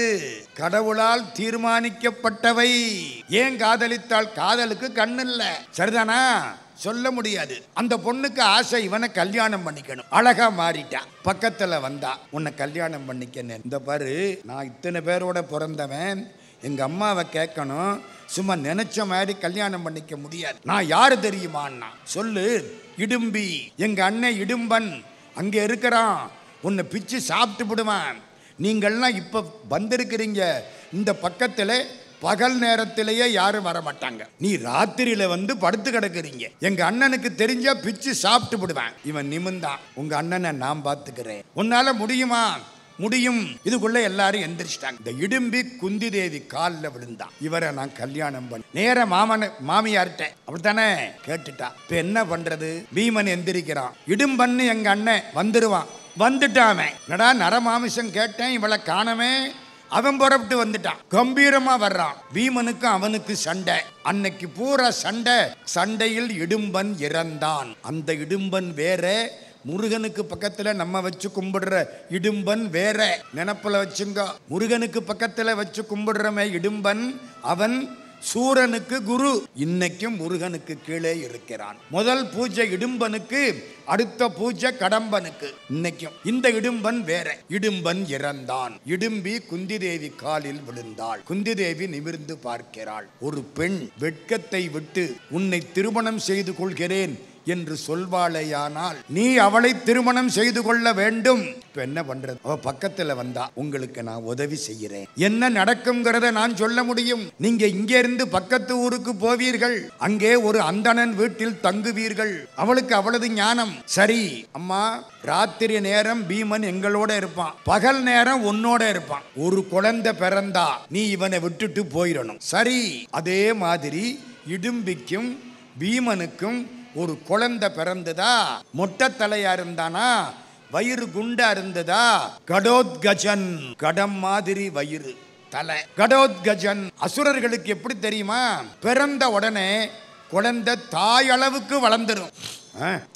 கடவுளால் தீர்மானிக்கப்பட்டவை. ஏன் காதலித்தாள்? காதலுக்கு கண்ணு இல்ல, சரிதானா? சொல்ல முடியாது. அந்த பொண்ணுக்கு ஆசை இவனை கல்யாணம் பண்ணிக்கணும். அழகா மாறிட்டா. பக்கத்துல வந்தா, உன்னை கல்யாணம் பண்ணிக்கணும். இந்த பாரு, நான் இத்தனை பேரோட பிறந்தவன், எங்க அம்மாவை கேட்கணும், சும்மா நினைச்ச மாதிரி கல்யாணம் பண்ணிக்க முடியாது. நான் யாரு தெரியுமான்னா? சொல்லு. இடும்பி, எங்க அண்ணன் இடும்பன் அங்கே இருக்கிறான், உன்னை பிச்சு சாப்பிட்டு விடுவான். நீங்கள்லாம் இப்போ வந்திருக்கிறீங்க, இந்த பக்கத்தில் பகல் நேரத்திலேயே யாரும் வர மாட்டாங்க, நீ ராத்திரியில வந்து படுத்து கிடக்குறீங்க, எங்க அண்ணனுக்கு தெரிஞ்சா பிச்சு சாப்பிட்டு விடுவேன். இவன் நிமிந்தான். உங்க அண்ணனை நான் பார்த்துக்கிறேன், உன்னால முடியுமா? முடியும். இதுக்குள்ள எல்லாரும் எந்திரிச்சிட்டாங்க. இந்த இடும்பி குந்தி தேவி காலில் விழுந்தான். இவரை நான் கல்யாணம் பண்ண நேர மாமியார்ட்ட அப்படித்தானே கேட்டுட்டா. இப்ப என்ன பண்றது? பீமன் எந்திரிக்கிறான். இடும்பன்னு எங்க அண்ணன் வந்துருவான். வந்துட்டாமே, நடா நரமாமிசம் கேட்டேன், இவளை காணமே. அவன் புறப்பட்டு வந்துட்டான், கம்பீரமா வர்றான். பீமனுக்கு அவனுக்கு சண்டை. அன்னைக்கு பூரா சண்டை. சண்டையில் இடும்பன் இறந்தான். அந்த இடும்பன் வேற, முருகனுக்கு பக்கத்துல நம்ம வச்சு கும்பிடுற இடும்பன் வேற. நினப்புல வச்சுங்க. முருகனுக்கு பக்கத்துல வச்சு கும்பிடுறமே இடும்பன், அவன் சூரனுக்கு குரு. இன்னைக்கும் முருகனுக்கு கீழே இருக்கிறான். முதல் பூஜை இடும்பனுக்கு, அடுத்த பூஜை கடம்பனுக்கு. இன்னைக்கும் இந்த இடும்பன் வேற. இடும்பன் இறந்தான். இடும்பி குந்தி தேவி காலில் விழுந்தாள். குந்தி தேவி நிமிர்ந்து பார்க்கிறாள். ஒரு பெண் வெட்கத்தை விட்டு உன்னை திருமணம் செய்து கொள்கிறேன் என்று சொல்வாளேயானால், நீ அவளை திருமணம் செய்து கொள்ள வேண்டும். இப்ப என்ன பண்றது? அவ பக்கத்துல வந்தா, உங்களுக்கு நான் உதவி செய்கிறேன், என்ன நடக்கும்ங்கிறத நான் சொல்ல முடியும். நீங்க இங்க இருந்து பக்கத்து ஊருக்கு போவீர்கள், அங்கே ஒரு அந்தணன் வீட்டில் தங்குவீர்கள். அவளுக்கு அவ்வளவு ஞானம். சரி அம்மா, ராத்திரி நேரம் பீமன் எங்களோட இருப்பான், பகல் நேரம் உன்னோட இருப்பான். ஒரு குழந்தை பிறந்தா நீ இவனை விட்டுட்டு போயிடணும். சரி. அதே மாதிரி இடும்பிக்கும் பீமனுக்கும் ஒரு குழந்தை பிறந்ததா? மொட்டை தலையா இருந்தானா? வயிறு குண்டா இருந்ததா? கடோத்கஜன், கடம் மாதிரி வயிறு, தலை. கடோத்கஜன் அசுரர்களுக்கு எப்படி தெரியுமா? பிறந்த உடனே குழந்தை தாய் அளவுக்கு வளர்ந்துடும்.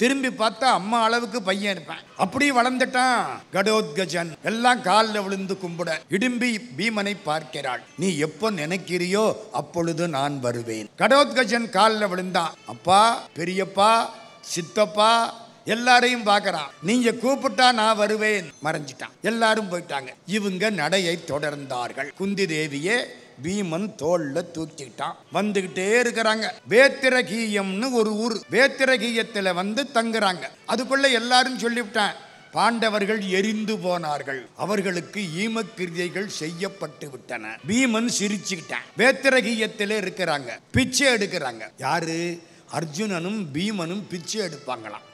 திரும்பி பார்த்தா அம்மா அளவுக்கு பையன் இருப்பான். அப்படி வளர்ந்துட்டான் கடோத்கஜன். எல்லாம் காலில் விழுந்து கும்பிட. இடும்பி பீமனை பார்க்கிறாள். நீ எப்போ நினைக்கிறியோ அப்பொழுது நான் வருவேன். கடோத்கஜன் காலில் விழுந்தான். அப்பா, பெரியப்பா, சித்தப்பா எல்லாரையும் பார்க்கறான். நீங்க கூப்பிட்டா நான் வருவேன். மறைஞ்சிட்டான். எல்லாரும் போயிட்டாங்க. இவங்க நடையை தொடர்ந்தார்கள். குந்தி தேவியே பீமன் தோல்ல தூக்கிட்டான். வந்துகிட்டே இருக்கிறாங்க. வேத்திரகீயம்னு ஒரு ஊர். வேத்திரகீயத்துல வந்து தங்குறாங்க. அதுக்குள்ள எல்லாரும் சொல்லிவிட்டான், பாண்டவர்கள் எரிந்து போனார்கள், அவர்களுக்கு ஈமக்கிரியைகள் செய்யப்பட்டு விட்டன. பீமன் சிரிச்சுக்கிட்டான். வேத்திரகீயத்திலே இருக்கிறாங்க, பிச்சை எடுக்கிறாங்க. யாரு? அர்ஜுனனும் பீமனும் பிச்சை எடுப்பாங்களாம்.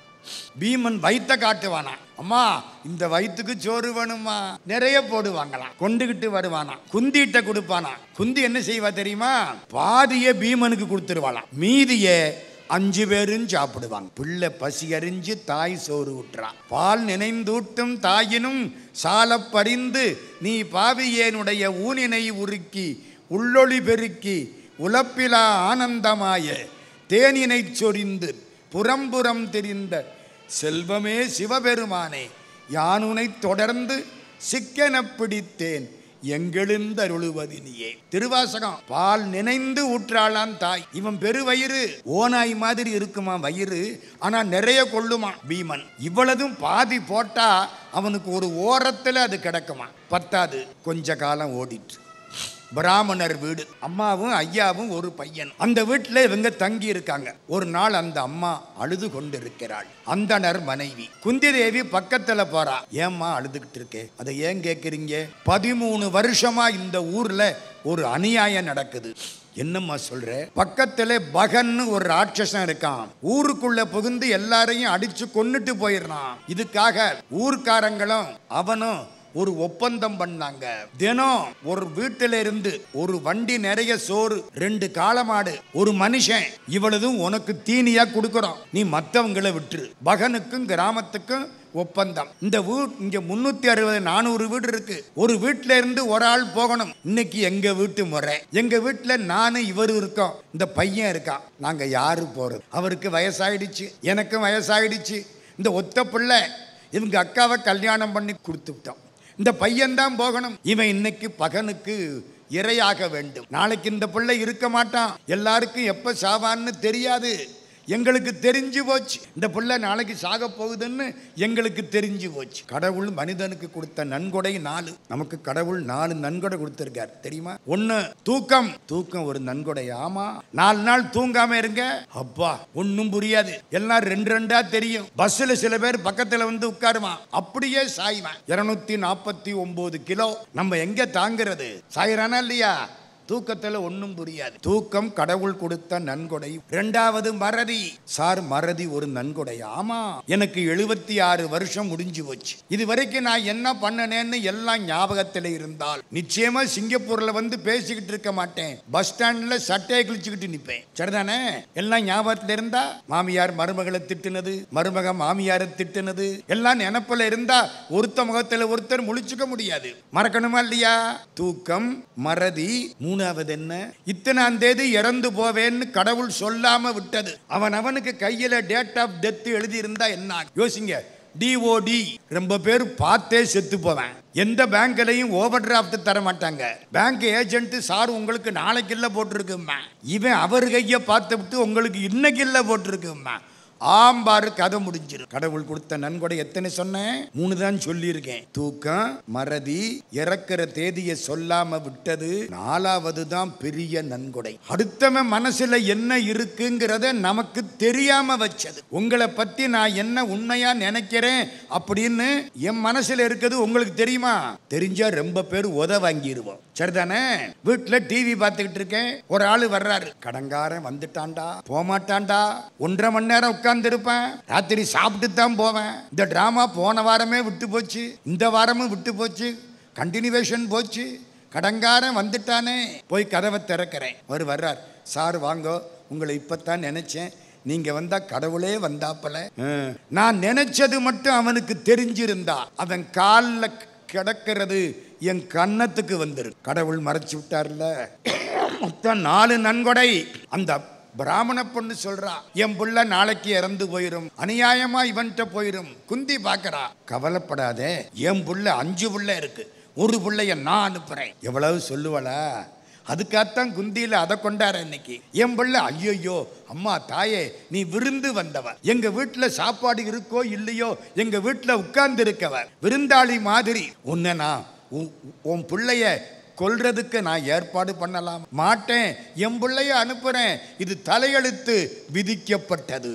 பீமன் வயிற்ற காட்டுவானா, அம்மா இந்த வயிற்றுக்கு சோறு வேணுமா, நிறைய போடுவாங்களாம். கொண்டுகிட்டு வருவானா, குந்திட்ட கொடுப்பானா. குந்தி என்ன செய்வா தெரியுமா? பாதிய பீமனுக்கு கொடுத்துருவாளாம், மீதிய 5 பேரும் சாப்பிடுவாங்க. பிள்ளை பசி அறிஞ்சு தாய் சோறு ஊட்டுறா. பால் நினைந்தூட்டும் தாயினும் சால பறிந்து நீ பாவியேனுடைய ஊனினை உருக்கி உள்ளொளி பெருக்கி உலப்பிலா ஆனந்தமாய தேனினை சொரிந்து புறம்புறம் தெரிந்த செல்வமே சிவபெருமானே, யானுனை தொடர்ந்து சிக்கென பிடித்தேன் எங்கெழுந்தருளுவதினியே. திருவாசகம். பால் நினைந்து ஊற்றாளாம் தாய். இவன் பெருவயிறு ஓநாய் மாதிரி இருக்குமா வயிறு, ஆனா நிறைய கொள்ளுமா பீமன். இவ்வளவும் பாதி போட்டா அவனுக்கு ஒரு ஓரத்துல அது கிடக்குமா. பத்தாது. கொஞ்ச காலம் ஓடிட்டு பிராமணர் வீடு. அம்மாவும் ஐயாவும் ஒரு பையன். அந்த வீட்டில் இவங்க தங்கி இருக்காங்க. ஒரு நாள் அந்த அம்மா அழுது கொண்டிருக்கிறாள். அந்தனர் மனைவி குந்தி தேவி பக்கத்துல போறா. ஏம்மா அழுதுகிட்டு இருக்கே? அதை ஏன் கேட்குறீங்க? 13 வருஷமா இந்த ஊர்ல ஒரு அநியாயம் நடக்குது. என்னம்மா சொல்ற? பக்கத்துல பகன்னு ஒரு ராட்சசன் இருக்கான். ஊருக்குள்ள புகுந்து எல்லாரையும் அடிச்சு கொன்னுட்டு போயிடுறான். இதுக்காக ஊர்க்காரங்களும் அவனும் ஒரு ஒப்பந்தம் பண்ணாங்க. தினம் ஒரு வீட்டில இருந்து ஒரு வண்டி நிறைய சோறு, 2 காளமாடு, ஒரு மனுஷன், இவ்வளவும் உனக்கு தீனியா கொடுக்கறோம், நீ மற்றவங்களை விட்டுரு. பகனுக்கும் கிராமத்துக்கும் ஒப்பந்தம். இந்த இங்க 360 400 வீடு இருக்கு. ஒரு வீட்டுல இருந்து ஒரு ஆள் போகணும். இன்னைக்கு எங்க வீட்டு முறை. எங்க வீட்டுல நானும் இவரு இருக்கோம், இந்த பையன் இருக்கான். நாங்க யாரு போறது? அவருக்கு வயசாயிடுச்சு, எனக்கும் வயசாயிடுச்சு. இந்த ஒத்த பிள்ளை இவங்க அக்காவை கல்யாணம் பண்ணி கொடுத்து விட்டோம். இந்த பையன்தான் போகணும். இவன் இன்னைக்கு பகனுக்கு இரையாக வேண்டும். நாளைக்கு இந்த பிள்ளை இருக்க மாட்டான். எல்லாருக்கும் எப்ப சாவான்னு தெரியாது. எங்களுக்கு தெரிஞ்சு போச்சு. இந்த பிள்ளை நாளைக்கு சாக போகுதுன்னு எங்களுக்கு தெரிஞ்சு போச்சு. கடவுள் மனிதனுக்கு கொடுத்த நன்கொடை 4. நமக்கு கடவுள் 4 நன்கொடை கொடுத்திருக்கார் தெரியுமா? 1 தூக்கம். தூக்கம் ஒரு நன்கொடை. ஆமா, 4 நாள் தூங்காம இருங்க. அப்பா ஒன்னும் புரியாது. எல்லாம் 2 தெரியும். பஸ்ல சில பேர் பக்கத்துல வந்து உட்காருவான், அப்படியே சாய்வான். 249 கிலோ. நம்ம எங்க தாங்கிறது? சாயிரானா இல்லையா? தூக்கத்துல ஒன்னும் புரியாது. தூக்கம் கடவுள் கொடுத்த நன்கொடை. 2வது மறதி. சார் மறதி ஒரு நன்கொடை. ஆமா, எனக்கு 76 வருஷம் முடிஞ்சு போச்சு. இது வரைக்கும் நான் என்ன பண்ணனேன்னு எல்லாம் ஞாபகத்துல இருந்தால் நிச்சயமா சிங்கப்பூர்ல வந்து பேசிக்கிட்டு இருக்க மாட்டேன். பஸ் ஸ்டாண்ட்ல சட்டையை கிழிச்சுக்கிட்டு நிப்பேன். சரிதானே? எல்லாம் ஞாபகத்துல இருந்தா மாமியார் மருமகளை திட்டுனது, மருமக மாமியாரை திட்டுனது எல்லாம் நினைப்புல இருந்தா ஒருத்த முகத்துல ஒருத்தர் முழிச்சுக்க முடியாது. மறக்கணுமா இல்லையா? தூக்கம், மறதி. 3வது என்ன? இத்தனாம் தேதி இறந்து போவேன்னு கடவுள் சொல்லாம விட்டது. அவனுக்கு கையில டேட் ஆஃப் டெத் எழுதி இருந்தா என்ன? யோசிங்க. டிஓடி. ரொம்ப பேர் பார்த்தே செத்து போவேன். எந்த பேங்க்லையும் ஓவர் டிராஃப்ட் தர மாட்டாங்க. பேங்க் ஏஜென்ட் சார் உங்களுக்கு நாளைக்கு இல்ல போட்டிருக்குமா, இவன் அவர் கைய பார்த்து விட்டு உங்களுக்கு இன்னைக்கு இல்ல போட்டிருக்குமா. ஆம்பாரு கதை முடிஞ்சிடும். கடவுள் கொடுத்த நன்கொடை எத்தனை சொன்னேன்? 3 தான் சொல்லியிருக்கேன். தூக்கம், மறதி, இறக்கிற தேதியை சொல்லாம விட்டது. 4வது தான் பெரிய நன்கொடை. அடுத்தவன் மனசுல என்ன இருக்குங்கிறத நமக்கு தெரியாம வச்சது. உங்களை பத்தி நான் என்ன உண்மையா நினைக்கிறேன் அப்படின்னு என் மனசுல இருக்குது உங்களுக்கு தெரியுமா? தெரிஞ்சா ரொம்ப பேர் உத வாங்கிடுவோம். சரிதானே? வீட்டுல டிவி பார்த்துக்கிட்டு இருக்கேன். ஒரு ஆளு வர்றாரு. கடங்காரன் வந்துட்டான்டா, போமாட்டான்டா. 1.5 மணி நேரம் உட்கார்ந்து இருப்பேன். ராத்திரி சாப்பிட்டு தான் போவேன். இந்த டிராமா போன வாரமே விட்டு போச்சு, இந்த வாரமும் விட்டு போச்சு, கண்டினியூவேஷன் போச்சு. கடங்காரன் வந்துட்டானே. போய் கதவை திறக்கிறேன். வர்றார். சார் வாங்கோ, உங்களை இப்பத்தான் நினைச்சேன், நீங்க வந்தா கடவுளே வந்தாப்பல. நான் நினைச்சது மட்டும் அவனுக்கு தெரிஞ்சிருந்தா அவன் காலில் கிடக்கிறது என் கன்னத்துக்கு வந்துரு. கடவுள் மறைச்சு விட்டார்ல. மொத்தம் 4 நன்கொடை. அந்த பிராமண பொண்ணு சொல்றா, என் புள்ள நாளைக்கு இறந்து போயிரும், அநியாயமா இவன்ட்ட போயிரும். குந்தி பாக்குறா. கவலைப்படாதே, என் புள்ள 5 புள்ள இருக்கு, ஒரு புள்ளைய நான் அனுப்புறேன். எவ்வளவு சொல்லுவளா? அதுக்காகத்தான் குந்தியில அதை கொண்டாட. இன்னைக்கு என் பிள்ள, ஐயோ அம்மா தாயே, நீ விருந்து வந்தவ, எங்க வீட்டுல சாப்பாடு இருக்கோ இல்லையோ எங்க வீட்டுல உட்கார்ந்து இருக்கவ விருந்தாளி மாதிரி. உன்னை நான் உன் பிள்ளைய கொல்றதுக்கு நான் ஏற்பாடு பண்ணலாம் மாட்டேன். என் பிள்ளைய அனுப்புறேன். இது தலையெழுத்து, விதிக்கப்பட்டது.